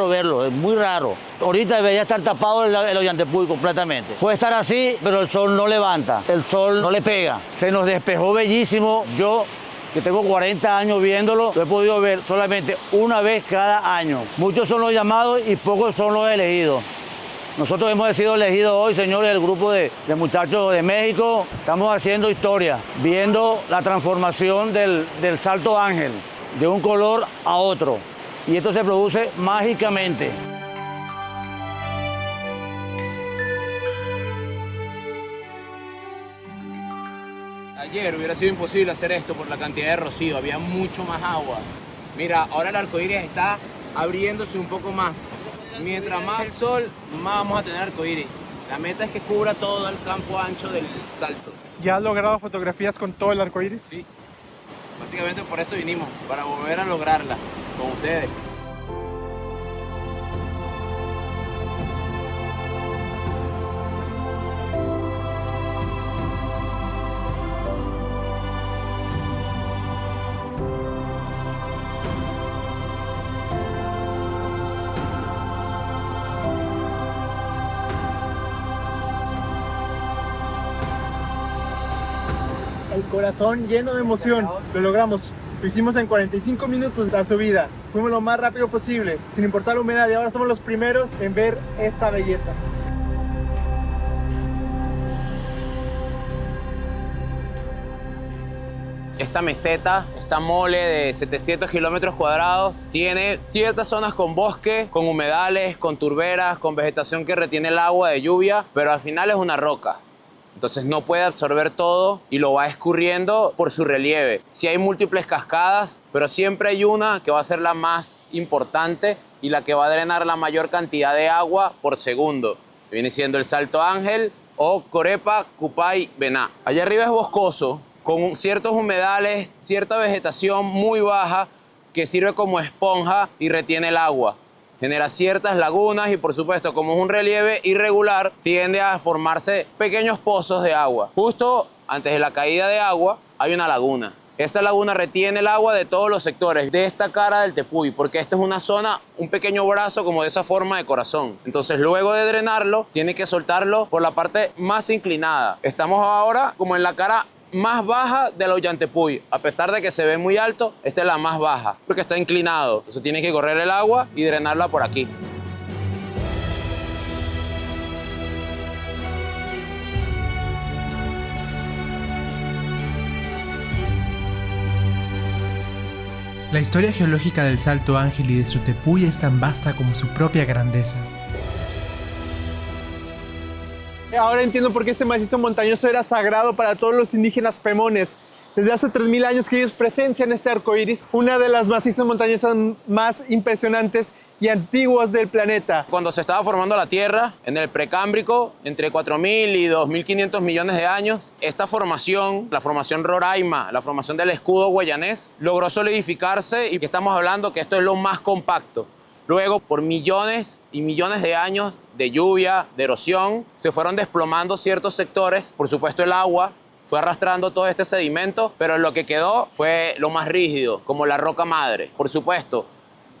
verlo, es muy raro. Ahorita debería estar tapado el Ollantaytambo completamente. Puede estar así, pero el sol no levanta, el sol no le pega. Se nos despejó bellísimo. Yo, que tengo 40 años viéndolo, lo he podido ver solamente una vez cada año. Muchos son los llamados y pocos son los elegidos. Nosotros hemos sido elegidos hoy, señores, el grupo de muchachos de México. Estamos haciendo historia, viendo la transformación del Salto Ángel, de un color a otro. Y esto se produce mágicamente. Ayer hubiera sido imposible hacer esto por la cantidad de rocío, había mucho más agua. Mira, ahora el arco iris está abriéndose un poco más. Mientras más el sol, más vamos a tener arco iris. La meta es que cubra todo el campo ancho del salto. ¿Ya has logrado fotografías con todo el arco iris? Sí. Básicamente por eso vinimos, para volver a lograrla con ustedes. El corazón lleno de emoción. Lo logramos. Lo hicimos en 45 minutos la subida. Fuimos lo más rápido posible, sin importar la humedad. Y ahora somos los primeros en ver esta belleza. Esta meseta, esta mole de 700 kilómetros cuadrados, tiene ciertas zonas con bosque, con humedales, con turberas, con vegetación que retiene el agua de lluvia, pero al final es una roca. Entonces no puede absorber todo y lo va escurriendo por su relieve. Sí hay múltiples cascadas, pero siempre hay una que va a ser la más importante y la que va a drenar la mayor cantidad de agua por segundo. Que viene siendo el Salto Ángel o Corepa Cupay Bená. Allá arriba es boscoso, con ciertos humedales, cierta vegetación muy baja que sirve como esponja y retiene el agua. Genera ciertas lagunas y por supuesto como es un relieve irregular tiende a formarse pequeños pozos de agua. Justo antes de la caída de agua hay una laguna. Esa laguna retiene el agua de todos los sectores de esta cara del Tepuy porque esta es una zona, un pequeño brazo como de esa forma de corazón. Entonces luego de drenarlo tiene que soltarlo por la parte más inclinada. Estamos ahora como en la cara más baja del Ollantaytambo. A pesar de que se ve muy alto, esta es la más baja, porque está inclinado. Entonces tiene que correr el agua y drenarla por aquí. La historia geológica del Salto Ángel y de su Tepuy es tan vasta como su propia grandeza. Ahora entiendo por qué este macizo montañoso era sagrado para todos los indígenas pemones. Desde hace 3000 años que ellos presencian este arco iris, una de las macizos montañosas más impresionantes y antiguas del planeta. Cuando se estaba formando la Tierra, en el Precámbrico, entre 4.000 y 2.500 millones de años, esta formación, la formación Roraima, la formación del escudo guayanés, logró solidificarse y estamos hablando que esto es lo más compacto. Luego, por millones y millones de años de lluvia, de erosión, se fueron desplomando ciertos sectores. Por supuesto, el agua fue arrastrando todo este sedimento, pero lo que quedó fue lo más rígido, como la roca madre. Por supuesto,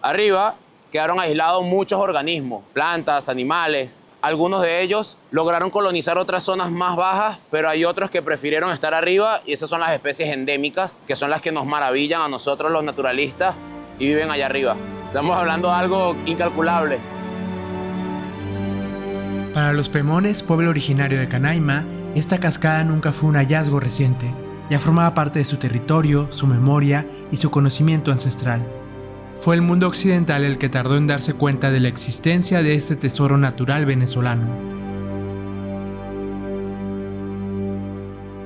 arriba quedaron aislados muchos organismos, plantas, animales, Algunos de ellos lograron colonizar otras zonas más bajas, pero hay otros que prefirieron estar arriba y esas son las especies endémicas, que son las que nos maravillan a nosotros los naturalistas y viven allá arriba. Estamos hablando de algo incalculable. Para los Pemones, pueblo originario de Canaima, esta cascada nunca fue un hallazgo reciente. Ya formaba parte de su territorio, su memoria y su conocimiento ancestral. Fue el mundo occidental el que tardó en darse cuenta de la existencia de este tesoro natural venezolano.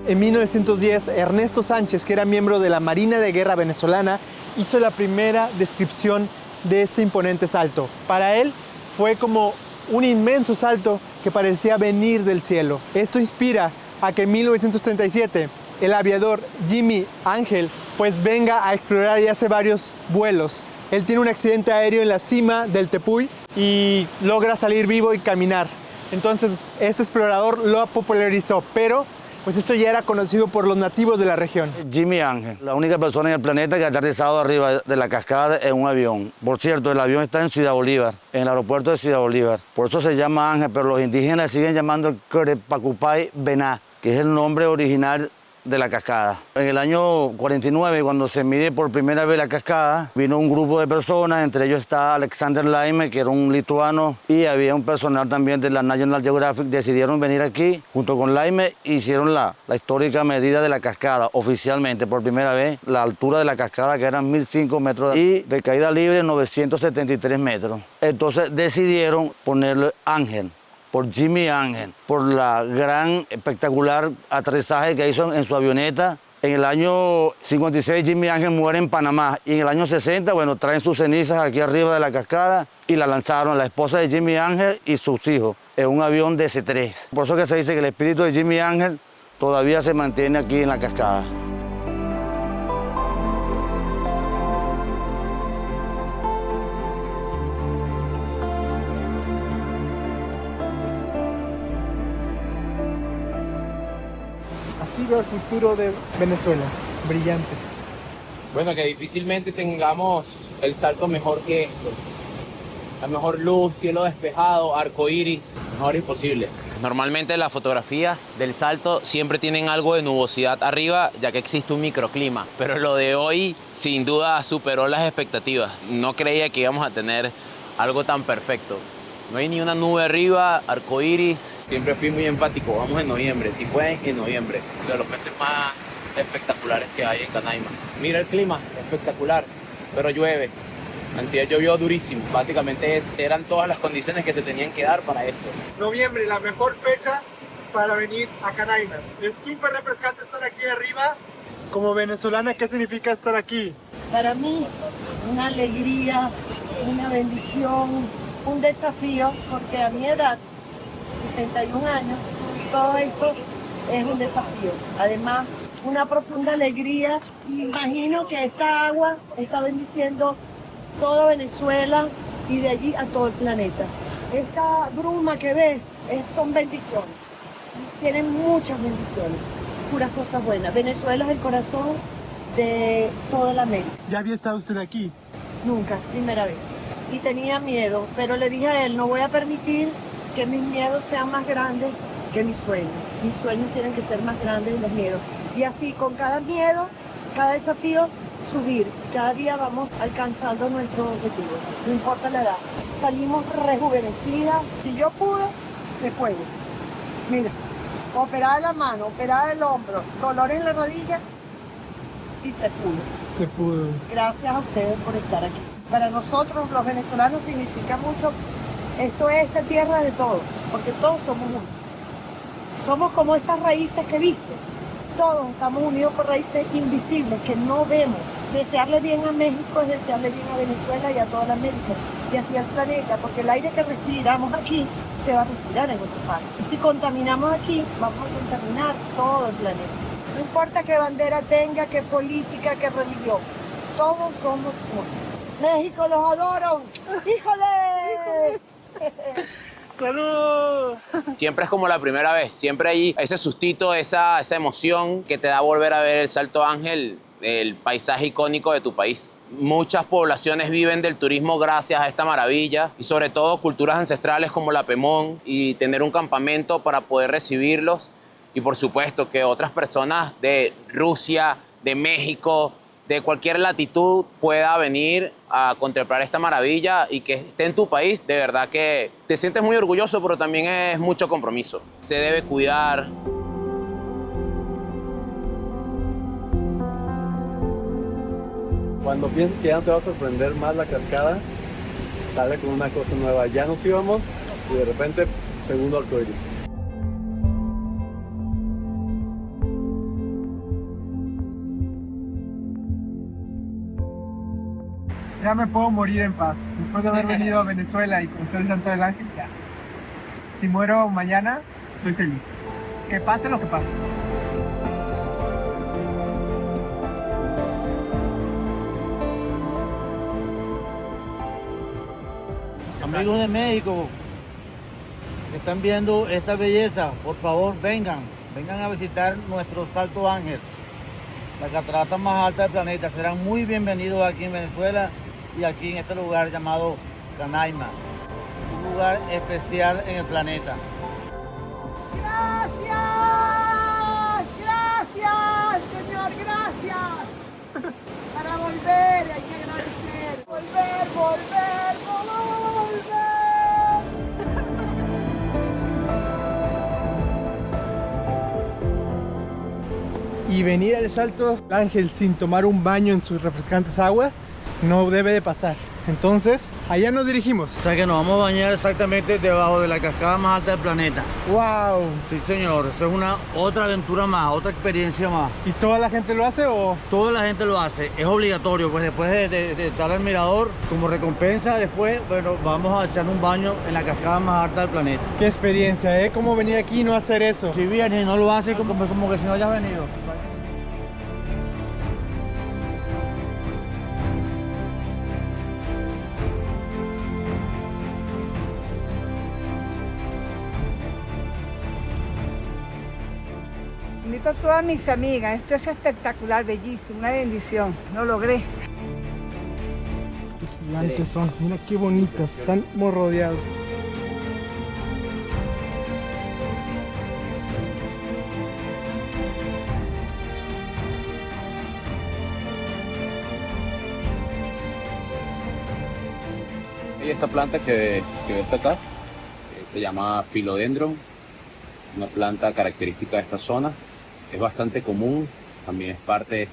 En 1910, Ernesto Sánchez, que era miembro de la Marina de Guerra venezolana, hizo la primera descripción de este imponente salto. Para él fue como un inmenso salto que parecía venir del cielo. Esto inspira a que en 1937 el aviador Jimmy Ángel pues venga a explorar y hace varios vuelos. Él tiene un accidente aéreo en la cima del Tepuy y logra salir vivo y caminar. Entonces este explorador lo popularizó, pero pues esto ya era conocido por los nativos de la región. Jimmy Ángel, la única persona en el planeta que ha aterrizado arriba de la cascada en un avión. Por cierto, el avión está en Ciudad Bolívar, en el aeropuerto de Ciudad Bolívar. Por eso se llama Ángel, pero los indígenas siguen llamando Curepacupay Bená, que es el nombre original de la cascada. En el año 49, cuando se mide por primera vez la cascada, vino un grupo de personas, entre ellos está Alexander Laime, que era un lituano, y había un personal también de la National Geographic. Decidieron venir aquí, junto con Laime, hicieron la histórica medida de la cascada, oficialmente, por primera vez, la altura de la cascada, que eran 1.005 metros, y de caída libre 973 metros. Entonces decidieron ponerle Ángel, por Jimmy Ángel, por la gran, espectacular aterrizaje que hizo en su avioneta. En el año 56 Jimmy Ángel muere en Panamá y en el año 60, bueno, traen sus cenizas aquí arriba de la cascada y la lanzaron a la esposa de Jimmy Ángel y sus hijos en un avión DC-3. Por eso que se dice que el espíritu de Jimmy Ángel todavía se mantiene aquí en la cascada. Así veo el futuro de Venezuela, brillante. Bueno, que difícilmente tengamos el salto mejor que esto. La mejor luz, cielo despejado, arco iris, mejor imposible. Normalmente las fotografías del salto siempre tienen algo de nubosidad arriba, ya que existe un microclima. Pero lo de hoy sin duda superó las expectativas. No creía que íbamos a tener algo tan perfecto. No hay ni una nube arriba, arco iris. Siempre fui muy empático, vamos en noviembre, si pueden en noviembre. De los meses más espectaculares que hay en Canaima. Mira el clima, espectacular, pero llueve. Antier llovió durísimo. Básicamente eran todas las condiciones que se tenían que dar para esto. Noviembre, la mejor fecha para venir a Canaima. Es súper refrescante estar aquí arriba. Como venezolana, ¿qué significa estar aquí? Para mí, una alegría, una bendición, un desafío, porque a mi edad, 61 años, todo esto es un desafío. Además, una profunda alegría. Imagino que esta agua está bendiciendo toda Venezuela y de allí a todo el planeta. Esta bruma que ves son bendiciones. Tienen muchas bendiciones, puras cosas buenas. Venezuela es el corazón de toda la América. ¿Ya había estado usted aquí? Nunca, primera vez. Y tenía miedo, pero le dije a él, no voy a permitir que mis miedos sean más grandes que mis sueños. Mis sueños tienen que ser más grandes que los miedos. Y así, con cada miedo, cada desafío, subir. Cada día vamos alcanzando nuestros objetivos, no importa la edad. Salimos rejuvenecidas. Si yo pude, se puede. Mira, operada la mano, operada el hombro, dolor en la rodilla y se pudo. Se pudo. Gracias a ustedes por estar aquí. Para nosotros, los venezolanos, significa mucho. Esta tierra de todos, porque todos somos uno. Somos como esas raíces que viste. Todos estamos unidos por raíces invisibles que no vemos. Desearle bien a México es desearle bien a Venezuela y a toda la América y así al planeta, porque el aire que respiramos aquí se va a respirar en otras partes. Y si contaminamos aquí, vamos a contaminar todo el planeta. No importa qué bandera tenga, qué política, qué religión, todos somos uno. México, los adoro. ¡Híjole! ¡Salud! Siempre es como la primera vez, siempre hay ese sustito, esa emoción que te da volver a ver el Salto Ángel el paisaje icónico de tu país. Muchas poblaciones viven del turismo gracias a esta maravilla y sobre todo culturas ancestrales como la Pemón y tener un campamento para poder recibirlos y por supuesto que otras personas de Rusia, de México, de cualquier latitud pueda venir a contemplar esta maravilla y que esté en tu país. De verdad que te sientes muy orgulloso, pero también es mucho compromiso. Se debe cuidar. Cuando piensas que ya no te va a sorprender más la cascada, sale con una cosa nueva. Ya nos íbamos y de repente, segundo arcoíris. Ya me puedo morir en paz. Después de haber venido a Venezuela y conocer el Santo del Ángel, ya. Si muero mañana, soy feliz. Que pase lo que pase. Amigos de México que están viendo esta belleza, por favor vengan a visitar nuestro Salto Ángel, la catarata más alta del planeta. Serán muy bienvenidos aquí en Venezuela y aquí en este lugar llamado Canaima, un lugar especial en el planeta. Gracias, Señor, gracias. Para volver hay que agradecer. Volver. Y venir al Salto Ángel sin tomar un baño en sus refrescantes aguas no debe de pasar. Entonces, allá nos dirigimos. O sea que nos vamos a bañar exactamente debajo de la cascada más alta del planeta. ¡Wow! Sí, señor, eso es otra aventura más, otra experiencia más. ¿Y toda la gente lo hace o...? Toda la gente lo hace, es obligatorio, pues después de estar al mirador, como recompensa después, bueno, vamos a echar un baño en la cascada más alta del planeta. ¡Qué experiencia, eh! ¿Cómo venir aquí y no hacer eso? Si vienes y no lo haces, como que si no hayas venido. Invito a todas mis amigas, esto es espectacular, bellísimo, una bendición, lo logré. Qué gigantes son, mira qué bonitas, están muy rodeados. Y esta planta que ves acá se llama Philodendron, una planta característica de esta zona. Es bastante común, también es parte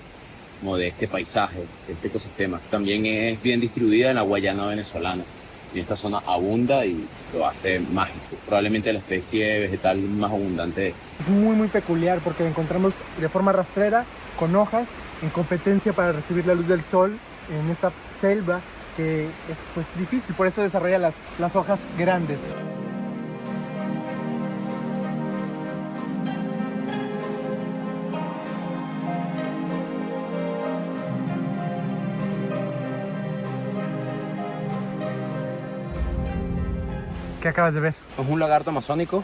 como de este paisaje, de este ecosistema. También es bien distribuida en la Guayana venezolana. Y esta zona abunda y lo hace mágico. Probablemente la especie vegetal más abundante. Es muy peculiar porque la encontramos de forma rastrera, con hojas, en competencia para recibir la luz del sol en esta selva que es pues difícil, por eso desarrolla las hojas grandes. ¿Qué acabas de ver? Es un lagarto amazónico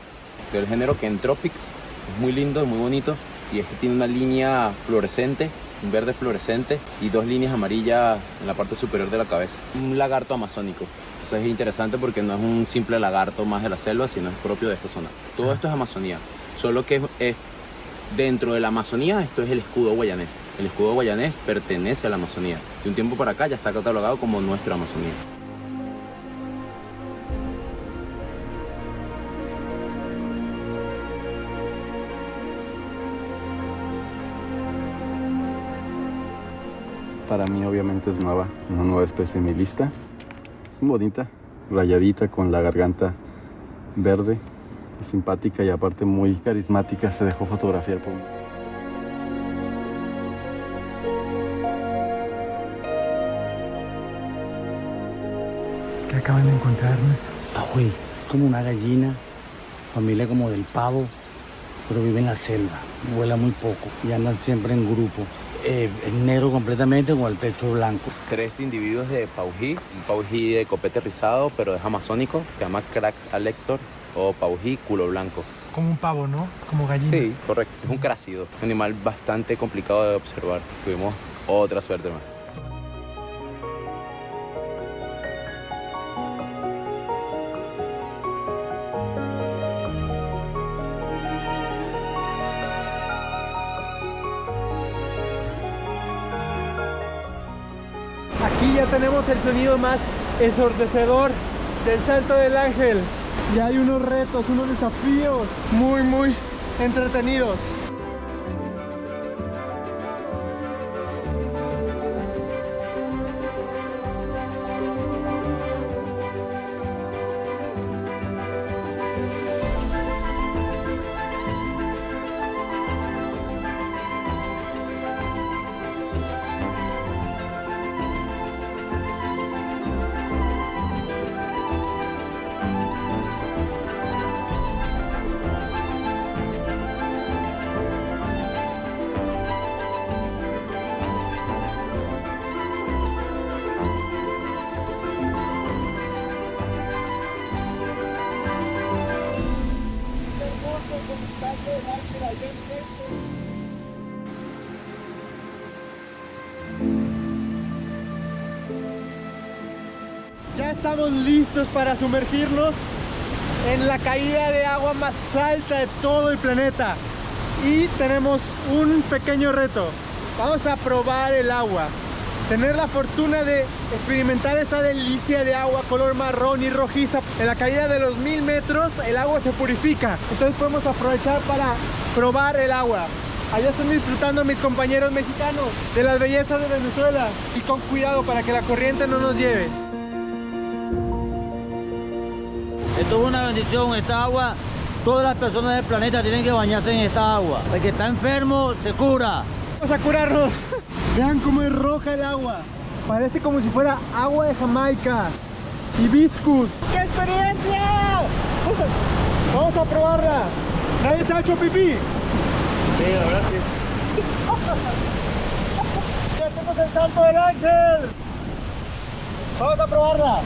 del género Kentropics. Es muy lindo, muy bonito. Y este tiene una línea fluorescente, un verde fluorescente y dos líneas amarillas en la parte superior de la cabeza. Un lagarto amazónico. Entonces es interesante porque no es un simple lagarto más de la selva, sino es propio de esta zona. Todo esto es Amazonía. Solo que es dentro de la Amazonía, esto es el escudo guayanés. El escudo guayanés pertenece a la Amazonía. De un tiempo para acá ya está catalogado como nuestra Amazonía. Para mí obviamente es nueva, una nueva especie en mi lista. Es muy bonita, rayadita con la garganta verde, es simpática y aparte muy carismática, se dejó fotografiar por mí. ¿Qué acaban de encontrar, Ernesto? Uy, es como una gallina, familia como del pavo, pero vive en la selva, vuela muy poco y andan siempre en grupo. Es negro completamente con el pecho blanco. 3 individuos de paují, un paují de copete rizado, pero es amazónico, se llama Crax alector o paují culo blanco. Como un pavo, ¿no? Como gallina. Sí, correcto. Es un crácido, un animal bastante complicado de observar. Estuvimos otra suerte más. Aquí ya tenemos el sonido más ensordecedor del Salto del Ángel. Ya hay unos retos, unos desafíos muy entretenidos. Ya estamos listos para sumergirnos en la caída de agua más alta de todo el planeta. Y tenemos un pequeño reto. Vamos a probar el agua. Tener la fortuna de experimentar esta delicia de agua color marrón y rojiza. En la caída de los 1000 metros el agua se purifica. Entonces podemos aprovechar para probar el agua. Allá están disfrutando mis compañeros mexicanos de las bellezas de Venezuela. Y con cuidado para que la corriente no nos lleve. Esto es una bendición, esta agua, todas las personas del planeta tienen que bañarse en esta agua. El que está enfermo se cura. Vamos a curarnos. Vean cómo es roja el agua. Parece como si fuera agua de Jamaica. Hibiscus. ¡Qué experiencia! Vamos a probarla. ¿Nadie se ha hecho pipí? Sí, la verdad sí. ¡Ya tenemos el Salto del Ángel! Vamos a probarla.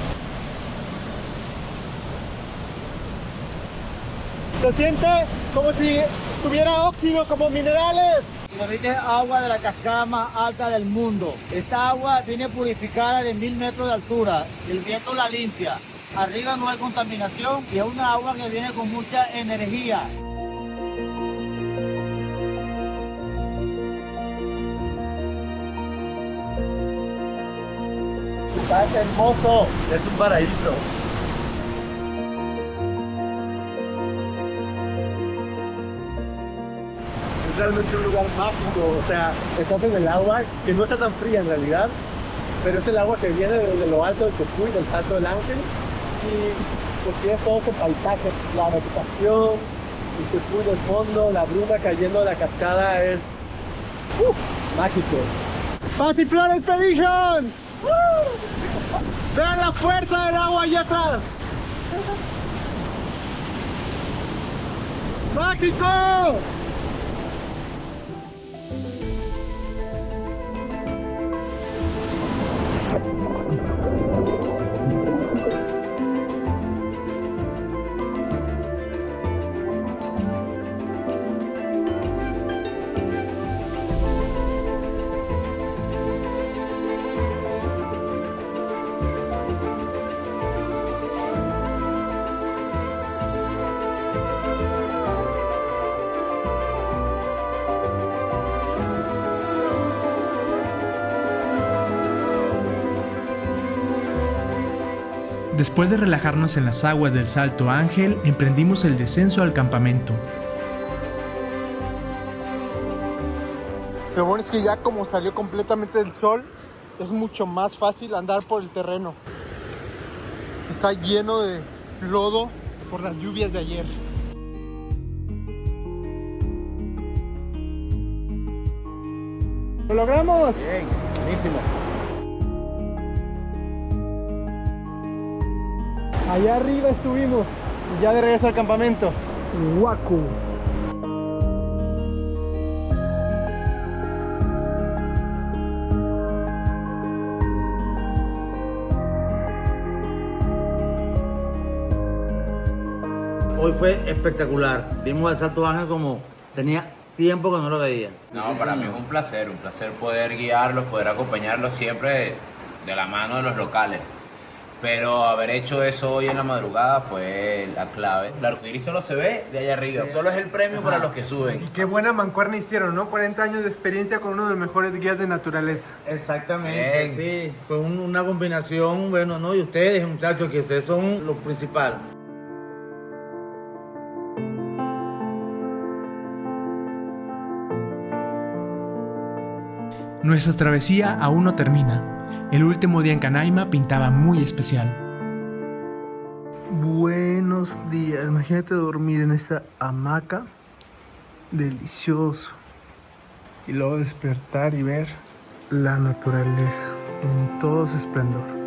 Se siente como si tuviera óxido, como minerales. Ahorita es agua de la cascada más alta del mundo. Esta agua viene purificada de 1000 metros de altura. El viento la limpia. Arriba no hay contaminación y es una agua que viene con mucha energía. Está hermoso. Es un paraíso. Es realmente un lugar mágico, o sea, estás en el agua que no está tan fría en realidad, pero es el agua que viene desde lo alto del Cocuy, del Salto del Ángel, y pues tienes todo ese paisaje, la vegetación, el Cocuy del fondo, la bruma cayendo de la cascada es mágico. ¡Pasiflor Expedition! ¡Vean la fuerza del agua allá atrás! ¡Mágico! Después de relajarnos en las aguas del Salto Ángel, emprendimos el descenso al campamento. Lo bueno es que ya como salió completamente del sol, es mucho más fácil andar por el terreno. Está lleno de lodo por las lluvias de ayer. ¡Lo logramos! Bien, buenísimo. Allá arriba estuvimos y ya de regreso al campamento. Huacu. Hoy fue espectacular. Vimos el Salto Ángel como tenía tiempo que no lo veía. No, para mí es un placer poder guiarlos, poder acompañarlos siempre de la mano de los locales. Pero haber hecho eso hoy en la madrugada fue la clave. El arcoíris solo se ve de allá arriba, solo es el premio para los que suben. Y qué buena mancuerna hicieron, ¿no? 40 años de experiencia con uno de los mejores guías de naturaleza. Exactamente, sí. Fue una combinación, bueno, no, y ustedes, muchachos, que ustedes son lo principal. Nuestra travesía aún no termina. El último día en Canaima pintaba muy especial. Buenos días. Imagínate dormir en esta hamaca. Delicioso. Y luego despertar y ver la naturaleza en todo su esplendor.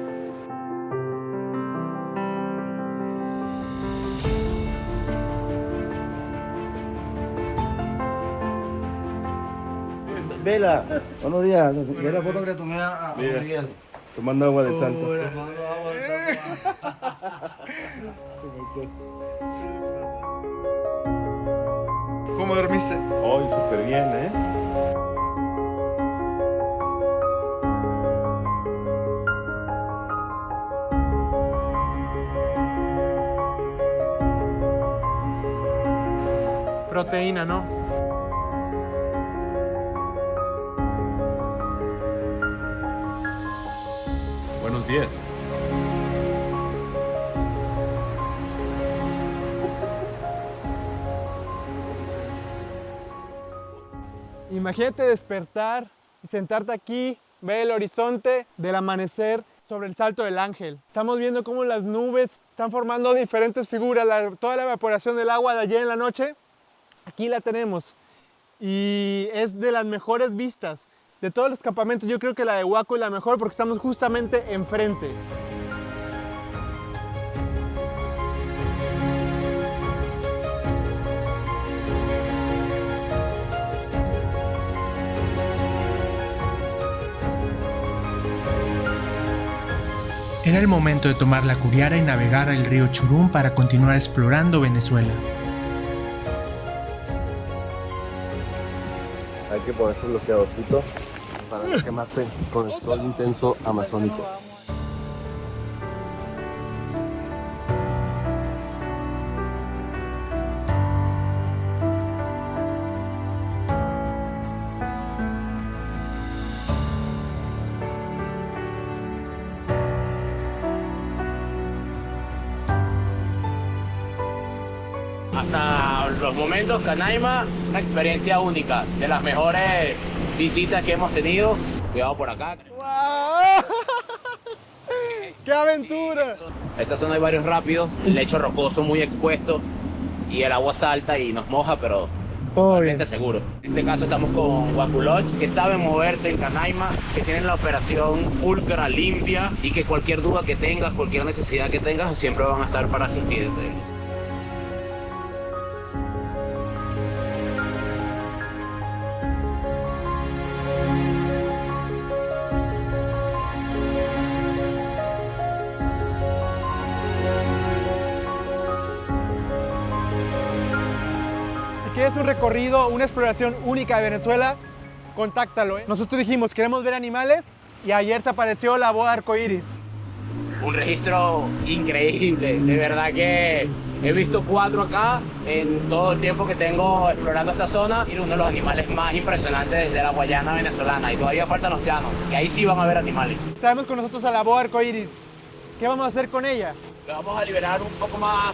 Vela, buenos días. Ve la foto que le tomé a Miguel. Tomando agua de Santa. ¿Cómo dormiste? Hoy súper bien, ¿eh? Proteína, ¿no? Buenos días. Imagínate despertar y sentarte aquí, ver el horizonte del amanecer sobre el Salto del Ángel. Estamos viendo cómo las nubes están formando diferentes figuras, toda la evaporación del agua de ayer en la noche, aquí la tenemos. Y es de las mejores vistas. De todos los campamentos, yo creo que la de Huaco es la mejor porque estamos justamente enfrente. Era el momento de tomar la curiara y navegar al río Churún para continuar explorando Venezuela. Hay que ponerse el bloqueadorcito para no quemarse con el sol intenso amazónico. Hasta los momentos, Canaima, una experiencia única, de las mejores visitas que hemos tenido. Cuidado por acá. ¡Wow! ¡Qué aventura! En esta zona hay varios rápidos, el lecho rocoso muy expuesto y el agua salta y nos moja, pero totalmente seguro. En este caso estamos con Huaco Lodge, que sabe moverse en Canaima, que tienen la operación ultra limpia y que cualquier duda que tengas, cualquier necesidad que tengas, siempre van a estar para asistirte. Si quieres un recorrido, una exploración única de Venezuela, contáctalo. Nosotros dijimos, queremos ver animales y ayer se apareció la boa arcoíris. Un registro increíble, de verdad que he visto 4 acá en todo el tiempo que tengo explorando esta zona y uno de los animales más impresionantes de la Guayana venezolana y todavía faltan los llanos, que ahí sí van a ver animales. Traemos con nosotros a la boa arcoíris. ¿Qué vamos a hacer con ella? Le vamos a liberar un poco más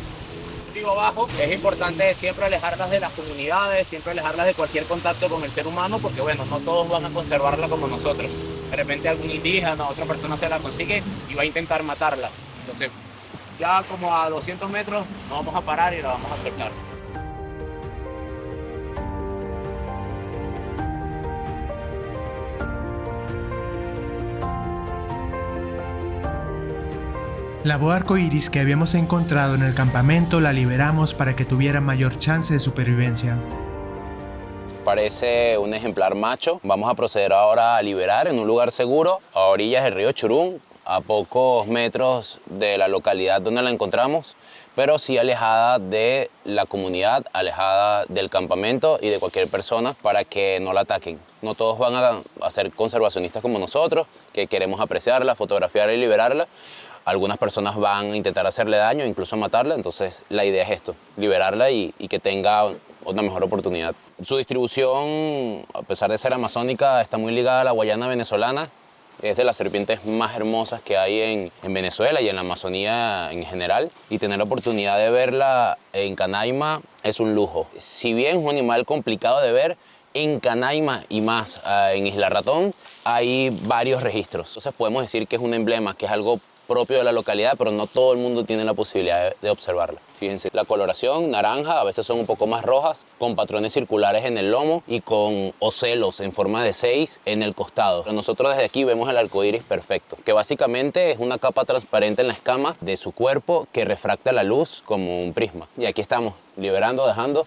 río abajo. Es importante siempre alejarlas de las comunidades, siempre alejarlas de cualquier contacto con el ser humano, porque bueno, no todos van a conservarla como nosotros. De repente algún indígena, otra persona se la consigue y va a intentar matarla. Entonces, ya como a 200 metros nos vamos a parar y la vamos a soltar. La boa arcoíris que habíamos encontrado en el campamento la liberamos para que tuviera mayor chance de supervivencia. Parece un ejemplar macho. Vamos a proceder ahora a liberar en un lugar seguro, a orillas del río Churún, a pocos metros de la localidad donde la encontramos, pero sí alejada de la comunidad, alejada del campamento y de cualquier persona para que no la ataquen. No todos van a ser conservacionistas como nosotros, que queremos apreciarla, fotografiarla y liberarla. Algunas personas van a intentar hacerle daño, incluso matarla, entonces la idea es esto, liberarla y que tenga una mejor oportunidad. Su distribución, a pesar de ser amazónica, está muy ligada a la Guayana venezolana. Es de las serpientes más hermosas que hay en Venezuela y en la Amazonía en general. Y tener la oportunidad de verla en Canaima es un lujo. Si bien es un animal complicado de ver, en Canaima y más en Isla Ratón hay varios registros. Entonces podemos decir que es un emblema, que es algo propio de la localidad, pero no todo el mundo tiene la posibilidad de observarla. Fíjense, la coloración naranja, a veces son un poco más rojas, con patrones circulares en el lomo y con ocelos en forma de 6 en el costado. Pero nosotros desde aquí vemos el arco iris perfecto, que básicamente es una capa transparente en la escama de su cuerpo que refracta la luz como un prisma. Y aquí estamos, liberando, dejando.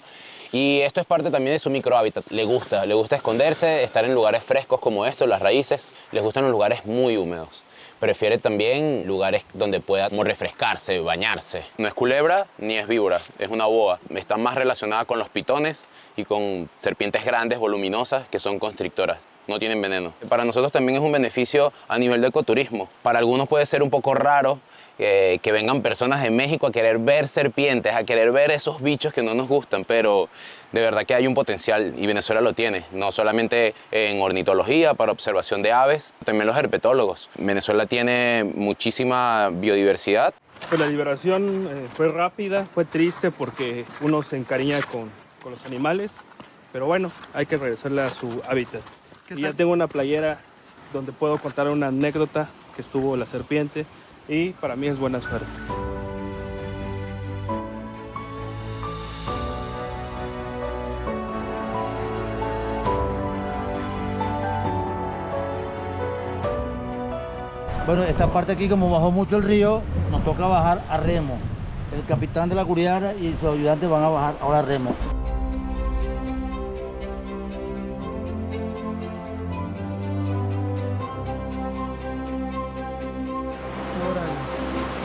Y esto es parte también de su microhábitat. Le gusta esconderse, estar en lugares frescos como estos, las raíces. Les gustan los lugares muy húmedos. Prefiere también lugares donde pueda como refrescarse, bañarse. No es culebra ni es víbora, es una boa. Está más relacionada con los pitones y con serpientes grandes, voluminosas, que son constrictoras. No tienen veneno. Para nosotros también es un beneficio a nivel de ecoturismo. Para algunos puede ser un poco raro que vengan personas de México a querer ver serpientes, a querer ver esos bichos que no nos gustan, pero de verdad que hay un potencial y Venezuela lo tiene, no solamente en ornitología para observación de aves, también los herpetólogos. Venezuela tiene muchísima biodiversidad. Pues la liberación fue rápida, fue triste porque uno se encariña con los animales, pero bueno, hay que regresarle a su hábitat. Y ya tengo una playera donde puedo contar una anécdota que estuvo la serpiente y para mí es buena suerte. Bueno, esta parte aquí, como bajó mucho el río, nos toca bajar a remo. El capitán de la curiara y sus ayudantes van a bajar ahora a remo.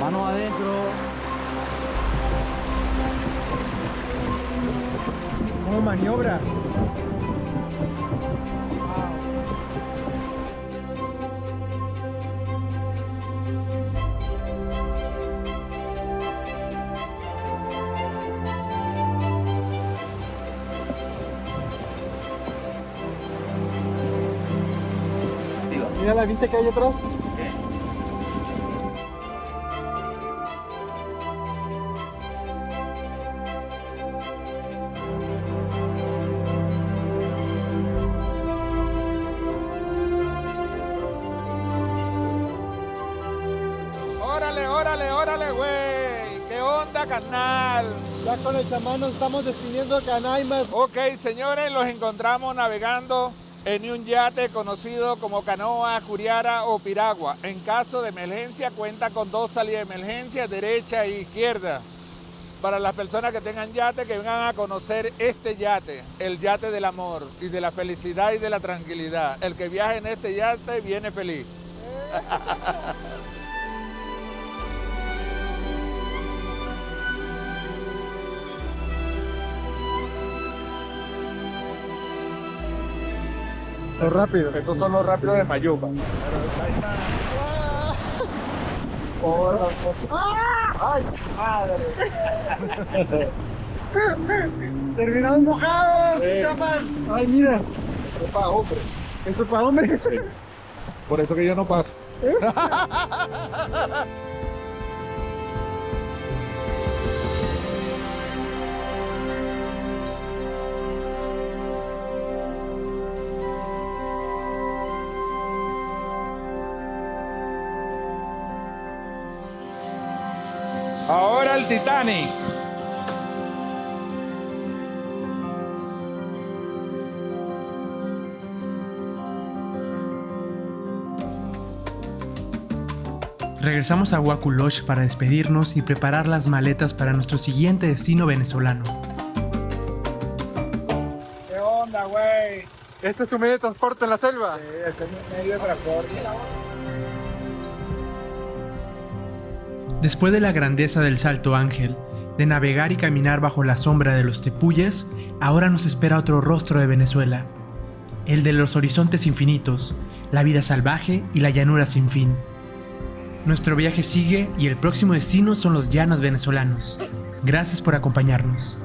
Manos adentro. ¿Cómo maniobra? Mira la vista que hay atrás. Órale, güey. ¿Qué onda, carnal? Ya con el chamán nos estamos despidiendo de Canaima. Ok, señores, los encontramos navegando en un yate conocido como canoa, curiara o piragua. En caso de emergencia cuenta con 2 salidas de emergencia, derecha e izquierda. Para las personas que tengan yate, que vengan a conocer este yate, el yate del amor y de la felicidad y de la tranquilidad. El que viaje en este yate viene feliz. Los rápidos. Estos son los rápidos de Mayupa. ¡Ay, madre! Terminados mojados, chamán. Ay, mira. Esto es para hombre. Esto es para hombre. Sí. Por eso que yo no paso. Ahora el Titanic. Regresamos a Huaculoch para despedirnos y preparar las maletas para nuestro siguiente destino venezolano. ¿Qué onda, güey? ¿Este es tu medio de transporte en la selva? Sí, este es mi medio de transporte. Después de la grandeza del Salto Ángel, de navegar y caminar bajo la sombra de los tepuyes, ahora nos espera otro rostro de Venezuela, el de los horizontes infinitos, la vida salvaje y la llanura sin fin. Nuestro viaje sigue y el próximo destino son los llanos venezolanos. Gracias por acompañarnos.